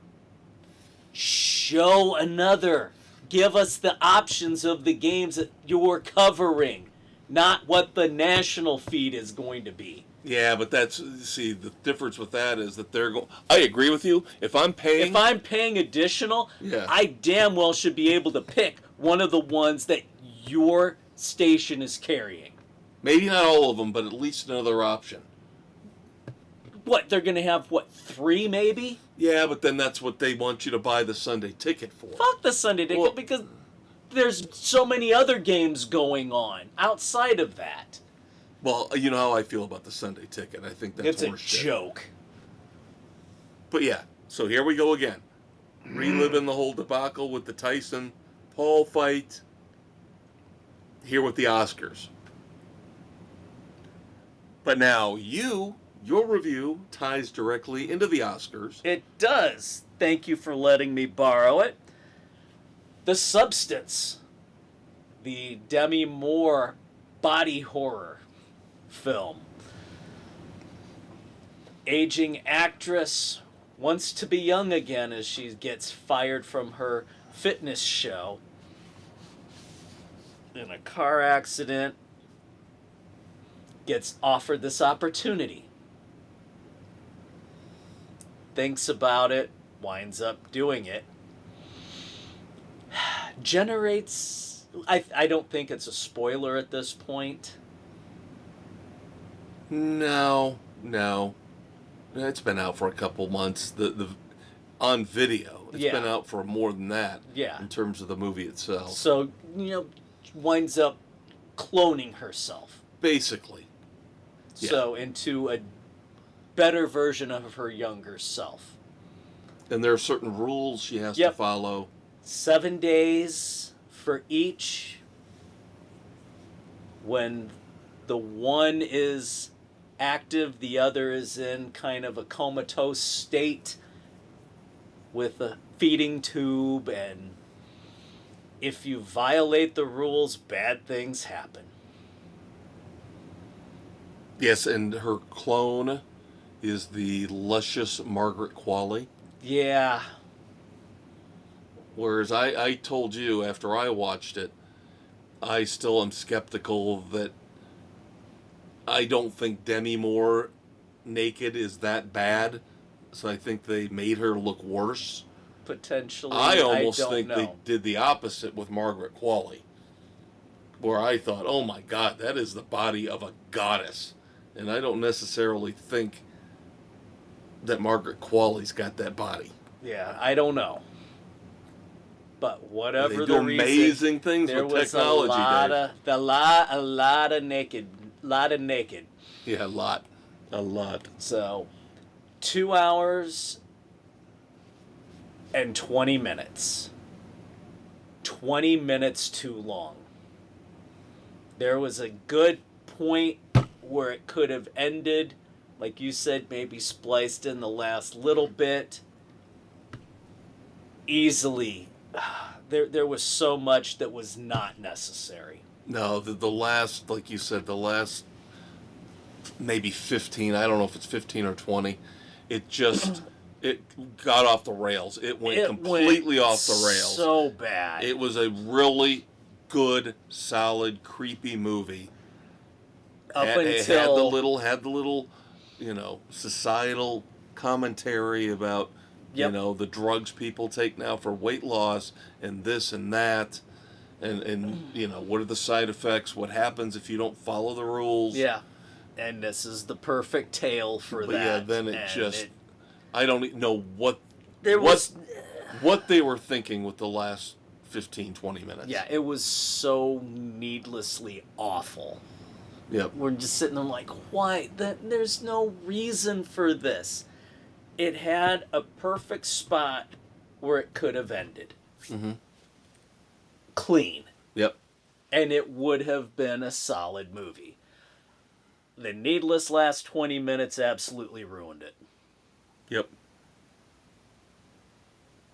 Show another. Give us the options of the games that you're covering, not what the national feed is going to be. Yeah, but the difference with that is that they're going. I agree with you. If I'm paying additional, I damn well should be able to pick one of the ones that your station is carrying. Maybe not all of them, but at least another option. What, they're going to have, 3 maybe? Yeah, but then that's what they want you to buy the Sunday ticket for. Fuck the Sunday ticket, because there's so many other games going on outside of that. Well, you know how I feel about the Sunday ticket. I think that's it's a joke. But yeah, so here we go again. Reliving the whole debacle with the Tyson-Paul fight. Here with the Oscars. But now your review ties directly into the Oscars. It does. Thank you for letting me borrow it. The Substance. The Demi Moore body horror film. Aging actress wants to be young again as she gets fired from her fitness show in a car accident. Gets offered this opportunity. Thinks about it, winds up doing it. Generates... I don't think it's a spoiler at this point. No. It's been out for a couple months. The on video. It's been out for more than that. Yeah. In terms of the movie itself. So, winds up cloning herself. Basically. Yeah. So, into a better version of her younger self. And there are certain rules she has to follow. 7 days for each. When the one is active, the other is in kind of a comatose state with a feeding tube, and if you violate the rules, bad things happen. Yes, and her clone is the luscious Margaret Qualley. Yeah. Whereas I told you after I watched it, I still am skeptical that I don't think Demi Moore naked is that bad. So I think they made her look worse. Potentially. I almost think know. they did the opposite with Margaret Qualley. Where I thought, oh my God, that is the body of a goddess. And I don't necessarily think that Margaret Qualley's got that body. Yeah, I don't know. But whatever they the do reason, amazing things there with was technology, a lot of naked. Yeah, a lot. So, 2 hours and 20 minutes. 20 minutes too long. There was a good point where it could have ended, like you said, maybe spliced in the last little bit. Easily. There was so much that was not necessary. No, the last, like you said, the last maybe 15, I don't know if it's 15 or 20, it just, it got off the rails. It went completely off the rails. So bad. It was a really good, solid, creepy movie. It had the little, societal commentary about, the drugs people take now for weight loss and this and that. And what are the side effects? What happens if you don't follow the rules? Yeah. And this is the perfect tale for that. Yeah, then I don't know what they were thinking with the last 15, 20 minutes. Yeah, it was so needlessly awful. Yep. We're just sitting there like, why? There's no reason for this. It had a perfect spot where it could have ended. Mm-hmm. Clean. Yep. And it would have been a solid movie. The needless last 20 minutes absolutely ruined it. Yep.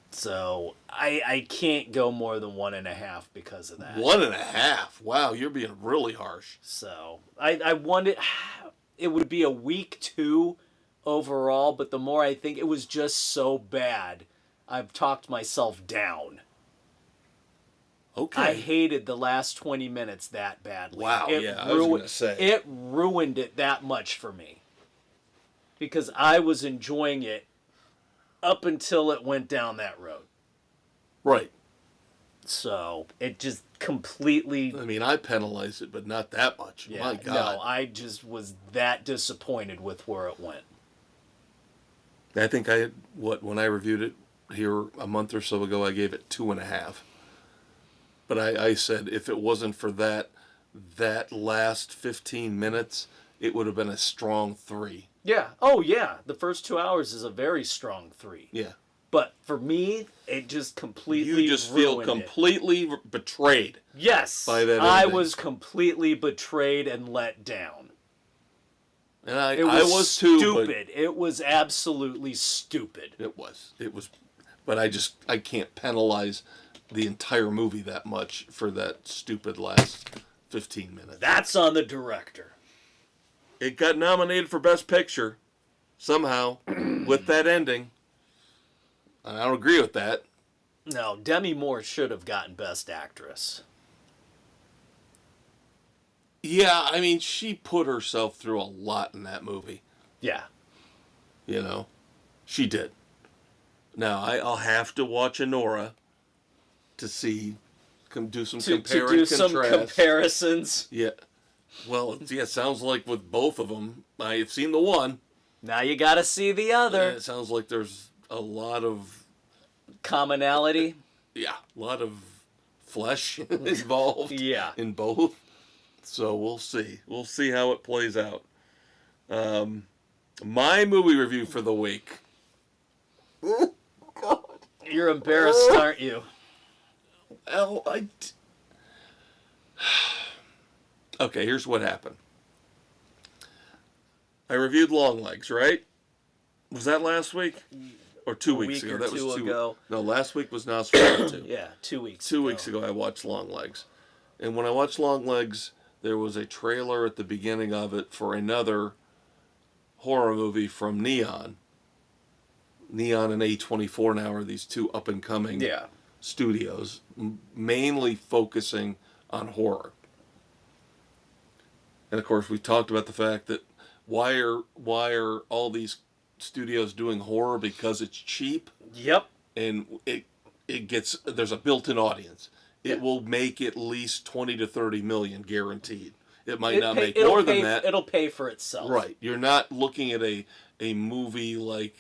So, I can't go more than 1.5 because of that. 1.5? Wow, you're being really harsh. So, I wanted... It would be a week 2 overall, but the more I think, it was just so bad, I've talked myself down. Okay. I hated the last 20 minutes that badly. Wow, I was going to say. It ruined it that much for me. Because I was enjoying it up until it went down that road. Right. So, it just completely... I mean, I penalized it, but not that much. Yeah, My God. No, I just was that disappointed with where it went. I think when I reviewed it here a month or so ago, I gave it 2.5. But I said if it wasn't for that last 15 minutes, it would have been a strong 3. Yeah. Oh, yeah. The first 2 hours is a very strong 3. Yeah. But for me, it just completely You just feel completely betrayed. Yes. By that I ending. was completely betrayed and let down. And I was stupid. too. Stupid. It was absolutely stupid. It was. But I can't penalize the entire movie that much for that stupid last 15 minutes. That's on the director. It got nominated for Best Picture somehow with that ending. And I don't agree with that. No, Demi Moore should have gotten Best Actress. Yeah, I mean, she put herself through a lot in that movie. Yeah. She did. Now, I'll have to watch Anora to see, do some compare and contrast. Some comparisons. Yeah. Well, it sounds like with both of them, I've seen the one. Now you gotta see the other. It sounds like there's a lot of... commonality. Yeah, a lot of flesh involved in both. So we'll see. We'll see how it plays out. My movie review for the week. Oh, God. You're embarrassed, aren't you? Well, Okay, here's what happened. I reviewed Longlegs, right? Was that last week? Or 2 weeks ago? That was 2 ago. No, last week was Nosferatu. Yeah, 2 weeks 2 weeks ago I watched Longlegs. And when I watched Longlegs, there was a trailer at the beginning of it for another horror movie from Neon. Neon and A24 now are these two up-and-coming studios, mainly focusing on horror. And of course, we've talked about the fact that why are all these studios doing horror? Because it's cheap. Yep. And there's a built-in audience. It will make at least 20 to 30 million guaranteed. It might not make more than that. It'll pay for itself. Right. You're not looking at a movie like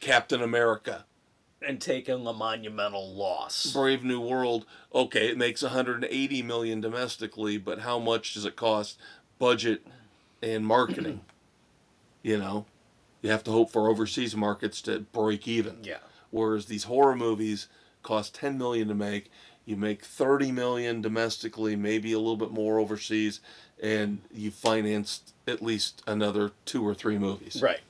Captain America And taking a monumental loss. Brave New World, okay, it makes $180 million domestically, but how much does it cost budget and marketing? You know, you have to hope for overseas markets to break even. Yeah. Whereas these horror movies cost $10 million to make, you make $30 million domestically, maybe a little bit more overseas, and you financed at least another 2 or 3 movies. Right.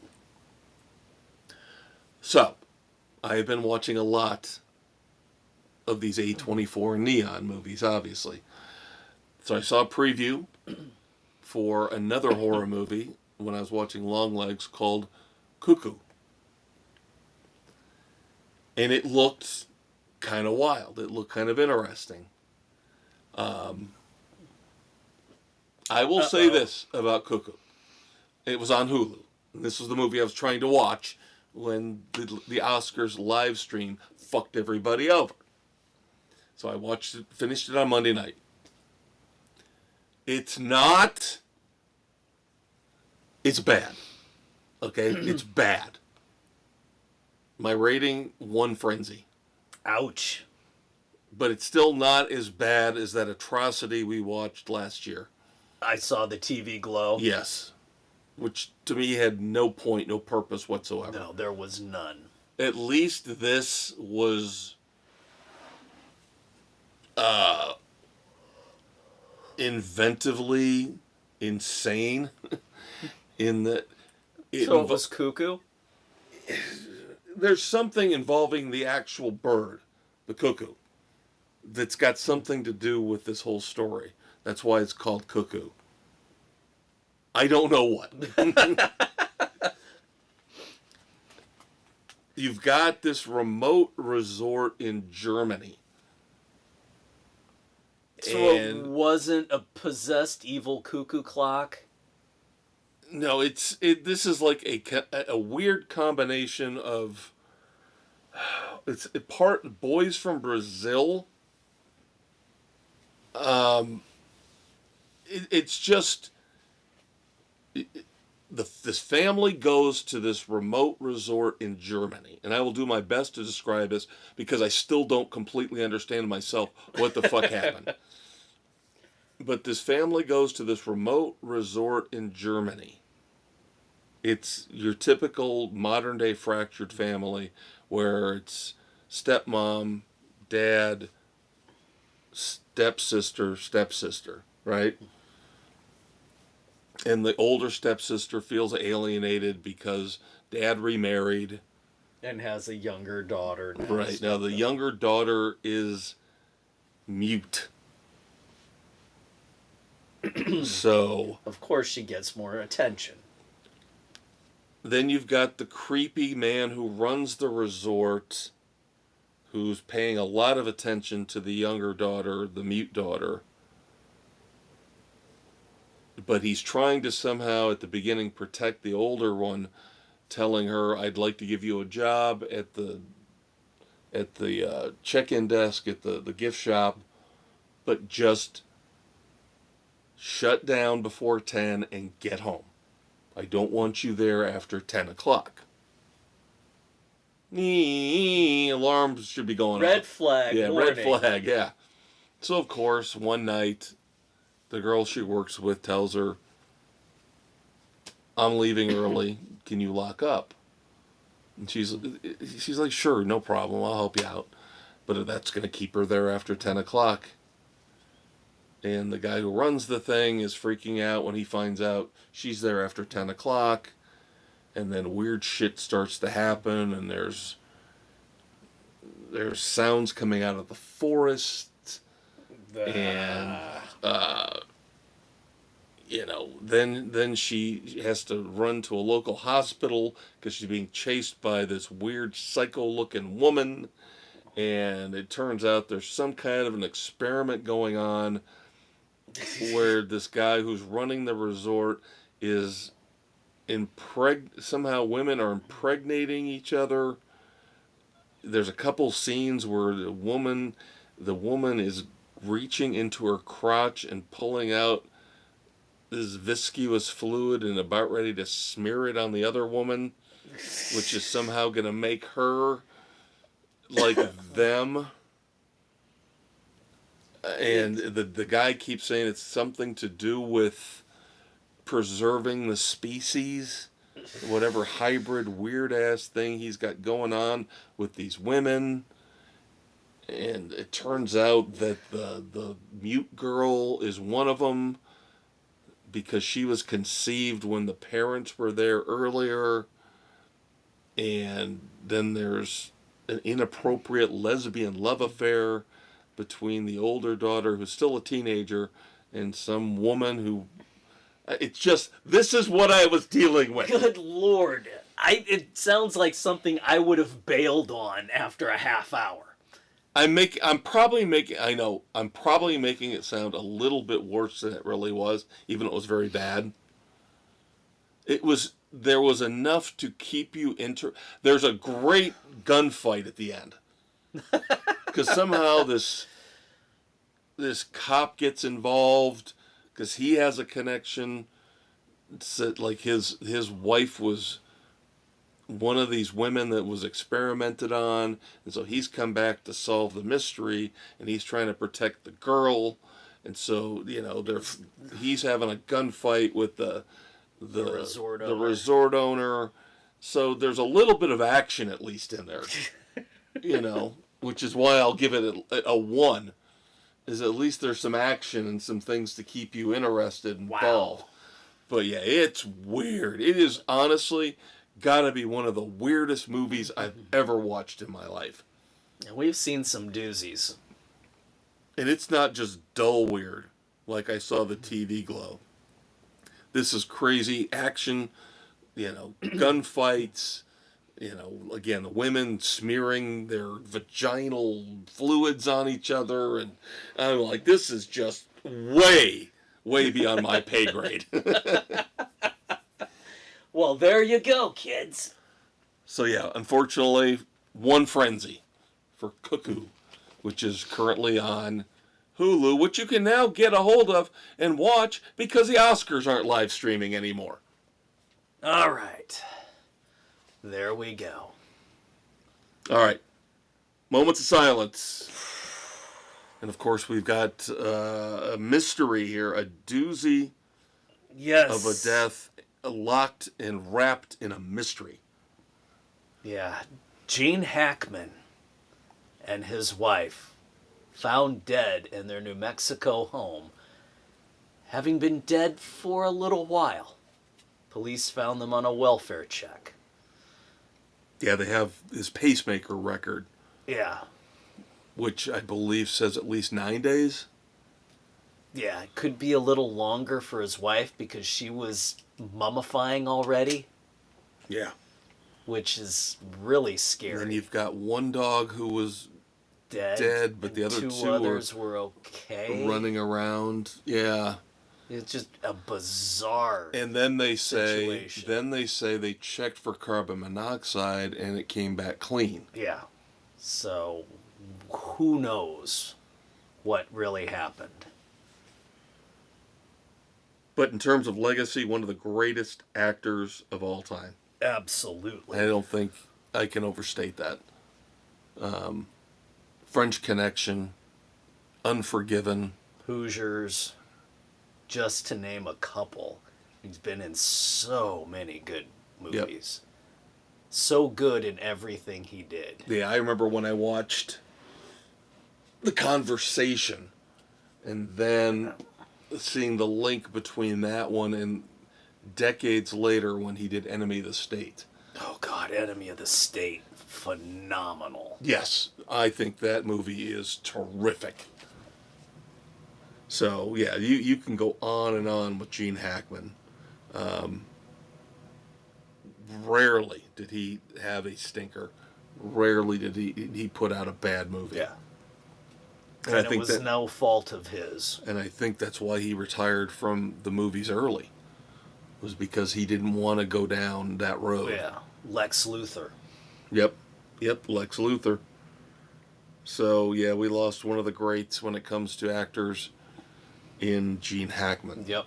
So, I have been watching a lot of these A24 Neon movies, obviously. So I saw a preview for another horror movie when I was watching Longlegs called Cuckoo. And it looked kind of wild. It looked kind of interesting. I will say this about Cuckoo. It was on Hulu. This was the movie I was trying to watch when the Oscars live stream fucked everybody over. So I watched it, finished it on Monday night. It's not... It's bad. Okay? It's bad. My rating, 1 frenzy. Ouch. But it's still not as bad as that atrocity we watched last year. I saw the TV glow. Yes. Which to me had no point, no purpose whatsoever. No, there was none. At least this was inventively insane in that It was Cuckoo? There's something involving the actual bird, the cuckoo, that's got something to do with this whole story. That's why it's called Cuckoo. I don't know what. You've got this remote resort in Germany. So it wasn't a possessed evil cuckoo clock? No, this is like a weird combination of it's part boys from Brazil. It's just this family goes to this remote resort in Germany, and I will do my best to describe this because I still don't completely understand myself what the fuck happened. But this family goes to this remote resort in Germany. It's your typical modern-day fractured family where it's stepmom, dad, stepsister, right? And the older stepsister feels alienated because dad remarried. And has a younger daughter now. Right. Now, the younger daughter is mute. So... Of course she gets more attention. Then you've got the creepy man who runs the resort, who's paying a lot of attention to the younger daughter, the mute daughter. But he's trying to somehow, at the beginning, protect the older one, telling her, I'd like to give you a job at the check-in desk, at the gift shop, but just shut down before 10 and get home. I don't want you there after 10 o'clock. Alarms should be going off. Red flag. Yeah, warning. red flag, yeah. So, of course, one night, the girl she works with tells her, I'm leaving early. Can you lock up? And she's like, sure, no problem. I'll help you out. But that's going to keep her there after 10 o'clock. And the guy who runs the thing is freaking out when he finds out she's there after 10 o'clock. And then weird shit starts to happen. And there's sounds coming out of the forest. And, then she has to run to a local hospital because she's being chased by this weird psycho-looking woman. And it turns out there's some kind of an experiment going on where this guy who's running the resort is somehow women are impregnating each other. There's a couple scenes where the woman is reaching into her crotch and pulling out this viscous fluid and about ready to smear it on the other woman, which is somehow going to make her like them. And the guy keeps saying it's something to do with preserving the species, whatever hybrid weird ass thing he's got going on with these women. And it turns out that the mute girl is one of them because she was conceived when the parents were there earlier. And then there's an inappropriate lesbian love affair between the older daughter, who's still a teenager, and some woman who... It's just, this is what I was dealing with. Good Lord. It sounds like something I would have bailed on after a half hour. I'm probably making it sound a little bit worse than it really was, even though it was very bad. There was enough to keep you there's a great gunfight at the end. Because somehow this cop gets involved because he has a connection. Like his wife was one of these women that was experimented on, and so he's come back to solve the mystery, and he's trying to protect the girl, and so he's having a gunfight with the resort owner. So there's a little bit of action at least in there, which is why I'll give it a 1. Is at least there's some action and some things to keep you interested and involved. Wow. But yeah, it's weird. It is honestly gotta be one of the weirdest movies I've ever watched in my life. And we've seen some doozies. And it's not just dull weird, like I saw the TV Glow. This is crazy action, gunfights, again, the women smearing their vaginal fluids on each other. And I'm like, this is just way, way beyond my pay grade. Well, there you go, kids. So yeah, unfortunately, one frenzy for Cuckoo, which is currently on Hulu, which you can now get a hold of and watch because the Oscars aren't live streaming anymore. All right. There we go. All right. Moments of silence. And of course, we've got a mystery here, a doozy of a death locked and wrapped in a mystery. Yeah. Gene Hackman and his wife found dead in their New Mexico home, having been dead for a little while. Police found them on a welfare check. Yeah, they have his pacemaker record. Yeah. Which I believe says at least 9 days. Yeah, it could be a little longer for his wife because she was mummifying already. Yeah. Which is really scary. And you've got one dog who was dead, but the other two others were okay. Running around. Yeah. It's just a bizarre And then they situation. say they checked for carbon monoxide and it came back clean. Yeah. So who knows what really happened. But in terms of legacy, one of the greatest actors of all time. Absolutely. I don't think I can overstate that. French Connection, Unforgiven, Hoosiers, just to name a couple. He's been in so many good movies. Yep. So good in everything he did. Yeah, I remember when I watched The Conversation and then seeing the link between that one and decades later when he did Enemy of the State. Oh God, Enemy of the State. Phenomenal. Yes, I think that movie is terrific. So, yeah, you can go on and on with Gene Hackman. Rarely did he have a stinker. Rarely did he put out a bad movie. Yeah. And I think it was no fault of his. And I think that's why he retired from the movies early. Was because he didn't want to go down that road. Yeah. Lex Luthor. Yep, Lex Luthor. So, yeah, we lost one of the greats when it comes to actors in Gene Hackman. Yep.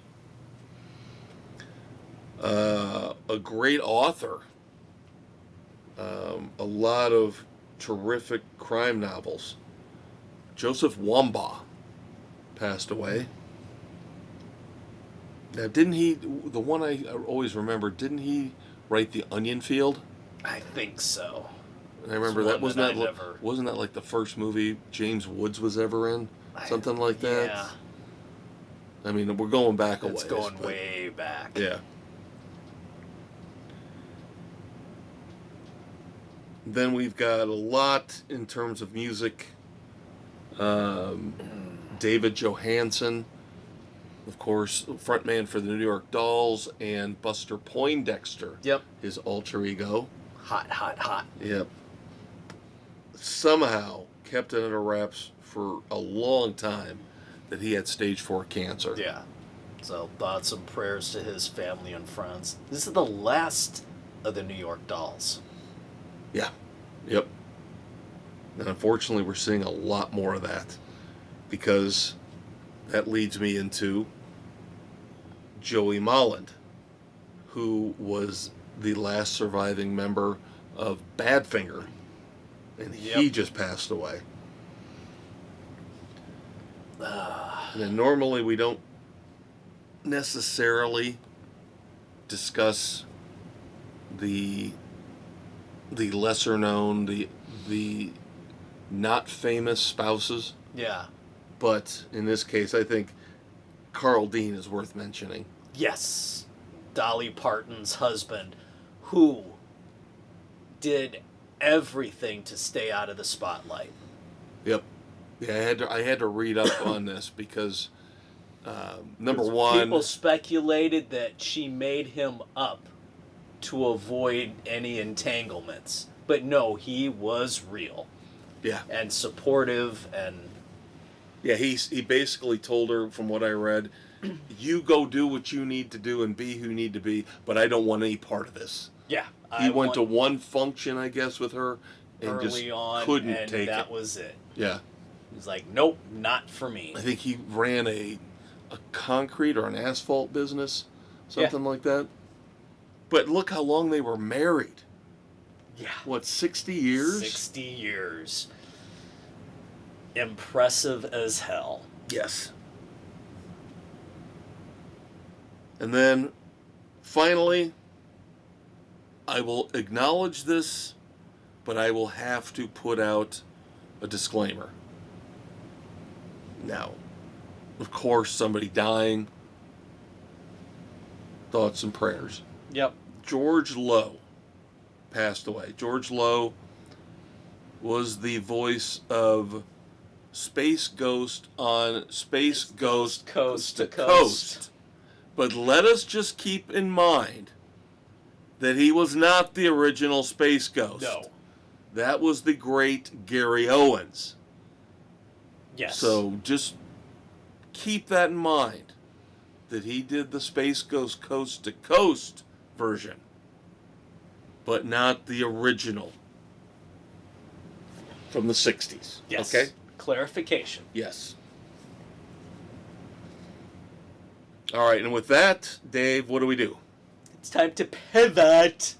A great author. A lot of terrific crime novels. Joseph Wambaugh passed away. Now, didn't he, the one I always remember, didn't he write The Onion Field? I think so. And I remember that wasn't that like the first movie James Woods was ever in? Something like that? Yeah. I mean, we're going back a ways. It's going way back. Yeah. Then we've got a lot in terms of music. David Johansen, of course, frontman for the New York Dolls, and Buster Poindexter. Yep. His alter ego. Hot, hot, hot. Yep. Somehow kept it under wraps for a long time that he had stage 4 cancer. Yeah. So thoughts and prayers to his family and friends. This is the last of the New York Dolls. Yeah. Yep. And unfortunately, we're seeing a lot more of that, because that leads me into Joey Molland, who was the last surviving member of Badfinger, and he just passed away. And then normally we don't necessarily discuss the lesser known, the not famous spouses. Yeah. But in this case, I think Carl Dean is worth mentioning. Yes. Dolly Parton's husband, who did everything to stay out of the spotlight. Yep. Yeah, I had to read up on this because number one, people speculated that she made him up to avoid any entanglements, but no, he was real. Yeah. And supportive, and yeah, he basically told her, from what I read, you go do what you need to do and be who you need to be, but I don't want any part of this. Yeah. He went to one function, I guess, with her and early just on, couldn't and take that it. was it. Yeah. He's like, nope, not for me. I think he ran a concrete or an asphalt business, something like that. But look how long they were married. Yeah. What, 60 years? 60 years. Impressive as hell. Yes. And then, finally, I will acknowledge this, but I will have to put out a disclaimer. Now, of course, somebody dying, thoughts and prayers. Yep. George Lowe passed away. George Lowe was the voice of Space Ghost on Space Ghost Coast to Coast. But let us just keep in mind that he was not the original Space Ghost. No. That was the great Gary Owens. Yes. So just keep that in mind, that he did the Space Ghost Coast to Coast version, but not the original from the 60s. Yes. Okay? Clarification. Yes. All right, and with that, Dave, what do we do? It's time to pivot.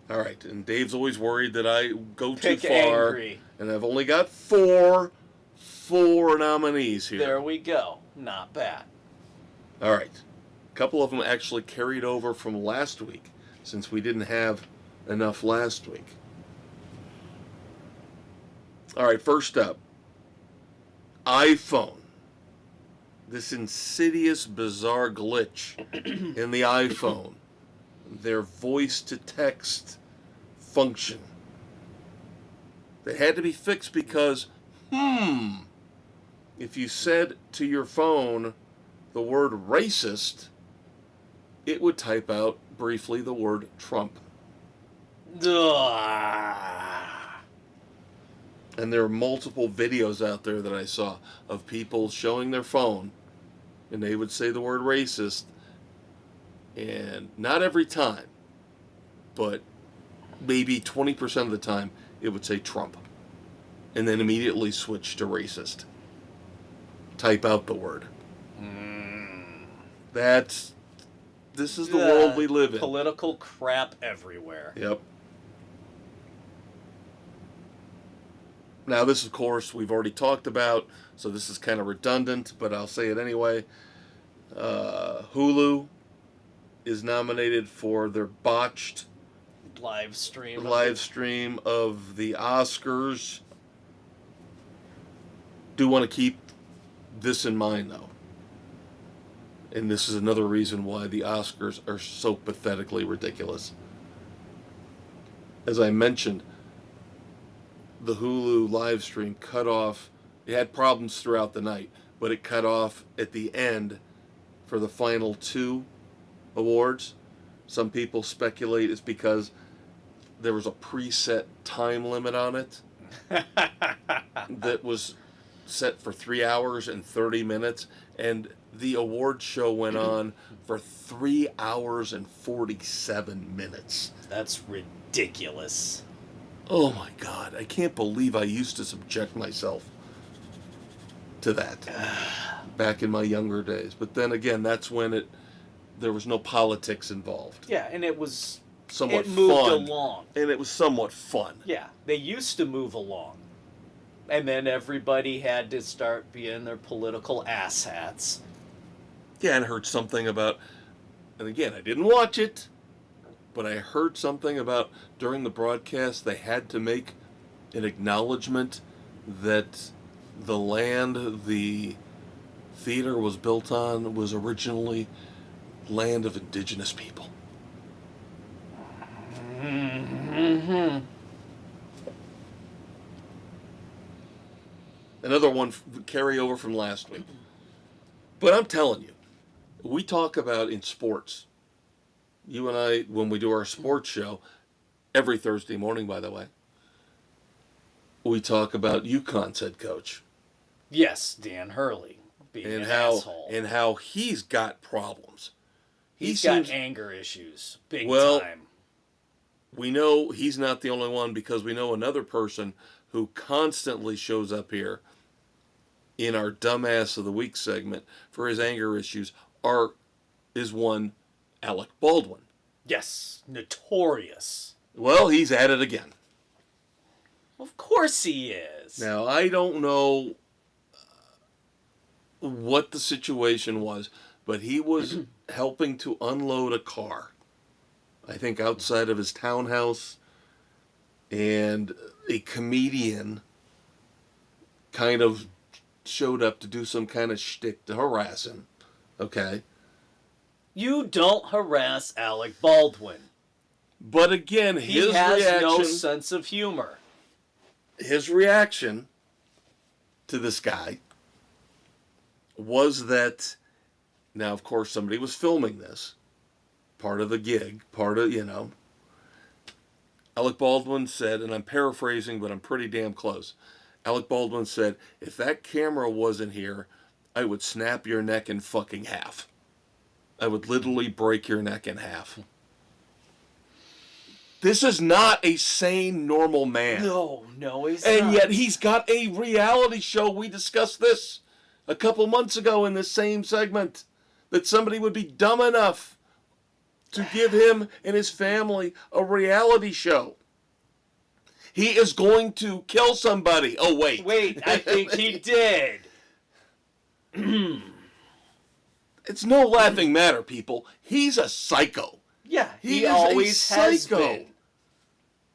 All right, and Dave's always worried that I go Pick too far, angry. and I've only got four nominees here. There we go. Not bad. All right. A couple of them actually carried over from last week, since we didn't have enough last week. All right, first up, iPhone. This insidious, bizarre glitch in the iPhone. Their voice-to-text function. They had to be fixed because, if you said to your phone the word racist, it would type out briefly the word Trump. And there are multiple videos out there that I saw of people showing their phone, and they would say the word racist, and not every time, but maybe 20% of the time, it would say Trump, and then immediately switch to racist. Type out the word. This is the world we live in. Political crap everywhere. Yep. Now, this, of course, we've already talked about, so this is kind of redundant, but I'll say it anyway. Hulu is nominated for their botched live stream of the Oscars. Do want to keep this in mind, though. And this is another reason why the Oscars are so pathetically ridiculous. As I mentioned, the Hulu live stream cut off. It had problems throughout the night, but it cut off at the end for the final 2 awards. Some people speculate it's because there was a preset time limit on it that was set for 3 hours and 30 minutes, and the award show went on for 3 hours and 47 minutes. That's ridiculous. Oh my God, I can't believe I used to subject myself to that back in my younger days. But then again, that's when there was no politics involved. Yeah, and it was somewhat it moved fun. along. And it was somewhat fun. Yeah, they used to move along. And then everybody had to start being their political asshats. Yeah, and I heard something about, and again, I didn't watch it, but I heard something about during the broadcast they had to make an acknowledgement that the land the theater was built on was originally land of indigenous people. Mm-hmm. Another one carry over from last week. But I'm telling you, we talk about in sports. You and I, when we do our sports show, every Thursday morning, by the way, we talk about UConn's head coach. Yes, Dan Hurley being an asshole. And how he's got problems. He's got anger issues, big time. We know he's not the only one, because we know another person who constantly shows up here in our Dumbass of the Week segment for his anger issues is one Alec Baldwin. Yes, notorious. Well, he's at it again. Of course he is. Now, I don't know what the situation was, but he was helping to unload a car, I think outside of his townhouse, and a comedian kind of showed up to do some kind of shtick to harass him. Okay? You don't harass Alec Baldwin. But again, he has no sense of humor. His reaction to this guy was that, now of course somebody was filming this, part of the gig, Alec Baldwin said, and I'm paraphrasing, but I'm pretty damn close. Alec Baldwin said, if that camera wasn't here, I would snap your neck in fucking half. I would literally break your neck in half. This is not a sane, normal man. No, he's not. And yet he's got a reality show. We discussed this a couple months ago in this same segment, that somebody would be dumb enough to give him and his family a reality show. He is going to kill somebody. Oh, wait. Wait, I think he did. It's no laughing matter, people. He's a psycho. Yeah, he always has been.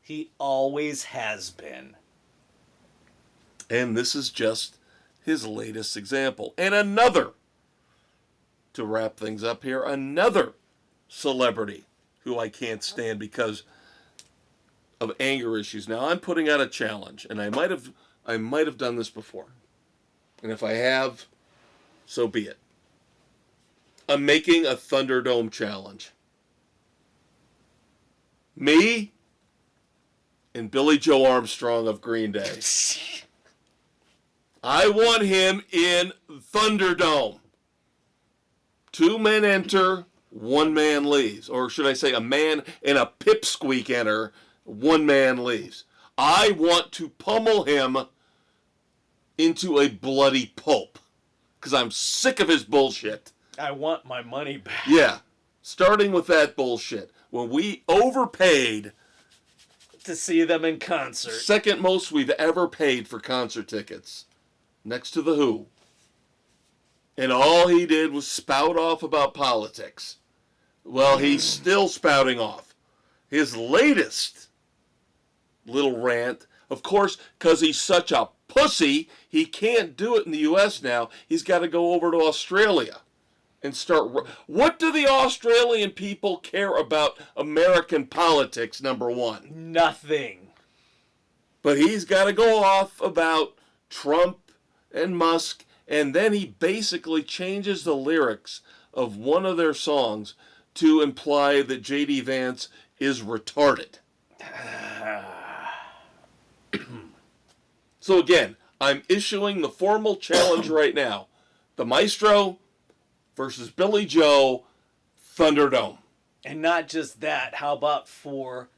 He always has been. And this is just his latest example. And another, to wrap things up here, another celebrity who I can't stand because of anger issues. Now, I'm putting out a challenge, and I might have done this before. And if I have, so be it. I'm making a Thunderdome challenge. Me and Billie Joe Armstrong of Green Day. I want him in Thunderdome. 2 men enter, 1 man leaves. Or should I say a man and a pipsqueak enter, 1 man leaves. I want to pummel him into a bloody pulp. Because I'm sick of his bullshit. I want my money back. Yeah. Starting with that bullshit. When we overpaid to see them in concert. Second most we've ever paid for concert tickets, next to The Who. And all he did was spout off about politics. Well, he's still spouting off. His latest little rant, of course, because he's such a pussy, he can't do it in the U.S. now. He's got to go over to Australia and start. What do the Australian people care about American politics, number one? Nothing. But he's got to go off about Trump and Musk, and then he basically changes the lyrics of one of their songs to imply that J.D. Vance is retarded. So again, I'm issuing the formal challenge right now. The Maestro versus Billie Joe, Thunderdome. And not just that, how about 4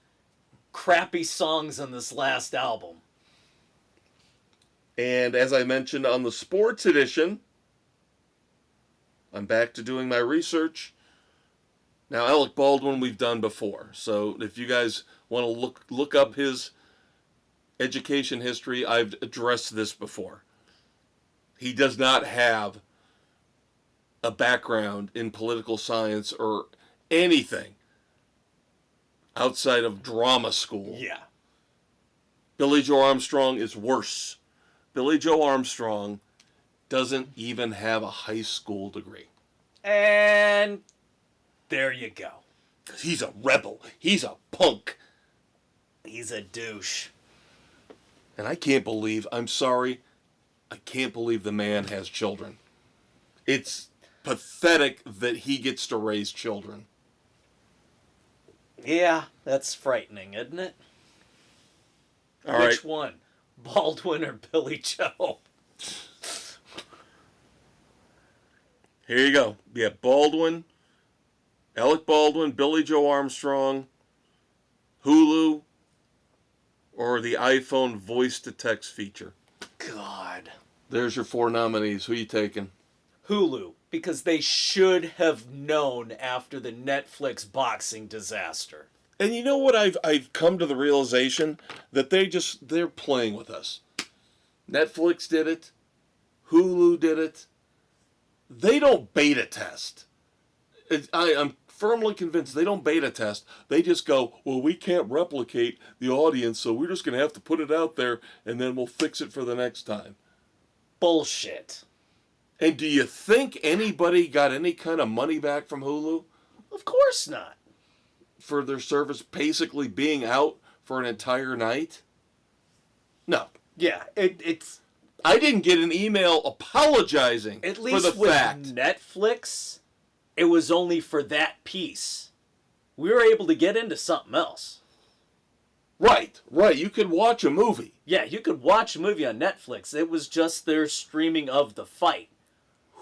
crappy songs on this last album? And as I mentioned on the sports edition, I'm back to doing my research. Now, Alec Baldwin we've done before. So if you guys want to look up his education history, I've addressed this before. He does not have a background in political science or anything outside of drama school. Yeah. Billie Joe Armstrong is worse. Billie Joe Armstrong doesn't even have a high school degree. And there you go. He's a rebel. He's a punk. He's a douche. And I can't believe, I'm sorry, I can't believe the man has children. It's pathetic that he gets to raise children. Yeah, that's frightening, isn't it? All Which right. one? Baldwin or Billie Joe? Here you go. Yeah, Baldwin, Alec Baldwin, Billie Joe Armstrong, Hulu, or the iPhone voice-to-text feature. God. There's your 4 nominees. Who you taking? Hulu, because they should have known after the Netflix boxing disaster. And you know what I've come to the realization? That they're playing with us. Netflix did it. Hulu did it. They don't beta test. I'm firmly convinced they don't beta test. They just go, well, we can't replicate the audience, so we're just going to have to put it out there, and then we'll fix it for the next time. Bullshit. And do you think anybody got any kind of money back from Hulu? Of course not. For their service basically being out for an entire night? No. Yeah, it's... I didn't get an email apologizing At least for the with fact. Netflix, it was only for that piece. We were able to get into something else. Right. You could watch a movie. Yeah, you could watch a movie on Netflix. It was just their streaming of the fight.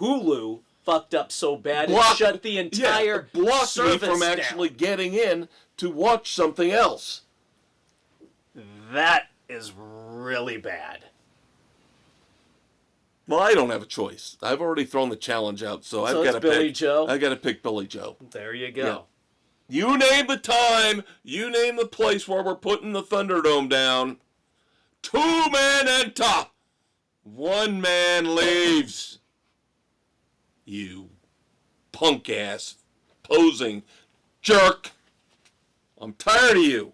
Hulu fucked up so bad it shut the entire blocked service me from down. actually getting in to watch something else. That is really bad. Well, I don't have a choice. I've already thrown the challenge out, so I've got to pick Billie Joe? I've got to pick Billie Joe. There you go. Yeah. You name the time, you name the place where we're putting the Thunderdome down. 2 men enter. 1 man leaves. You punk-ass, posing jerk. I'm tired of you.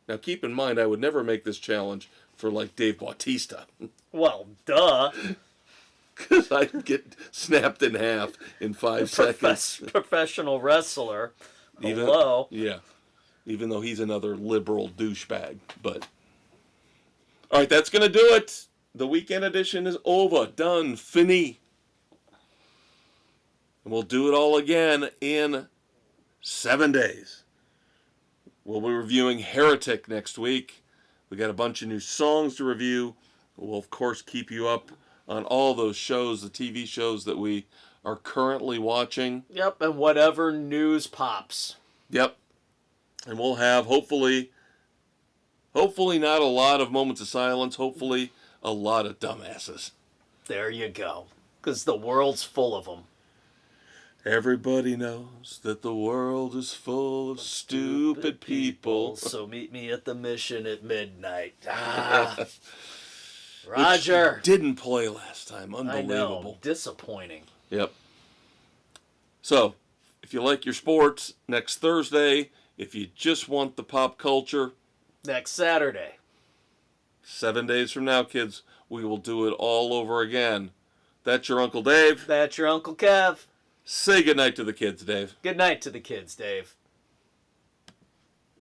Now keep in mind, I would never make this challenge for, like, Dave Bautista. Well, duh. Because I'd get snapped in half in 5 seconds. Professional wrestler. Even, Hello. Yeah. Even though he's another liberal douchebag. But, all right, that's going to do it. The weekend edition is over. Done. Fini. And we'll do it all again in 7 days. We'll be reviewing Heretic next week. We got a bunch of new songs to review. We'll, of course, keep you up on all those shows, the TV shows that we are currently watching. Yep, and whatever news pops. Yep. And we'll have, hopefully not a lot of moments of silence. Hopefully, a lot of dumbasses. There you go. Because the world's full of them. Everybody knows that the world is full of stupid people. So meet me at the Mission at midnight. Roger. Which didn't play last time. Unbelievable. I know. Disappointing. Yep. So, if you like your sports, next Thursday. If you just want the pop culture, next Saturday. 7 days from now, kids, we will do it all over again. That's your Uncle Dave. That's your Uncle Kev. Say goodnight to the kids, Dave. Good night to the kids, Dave.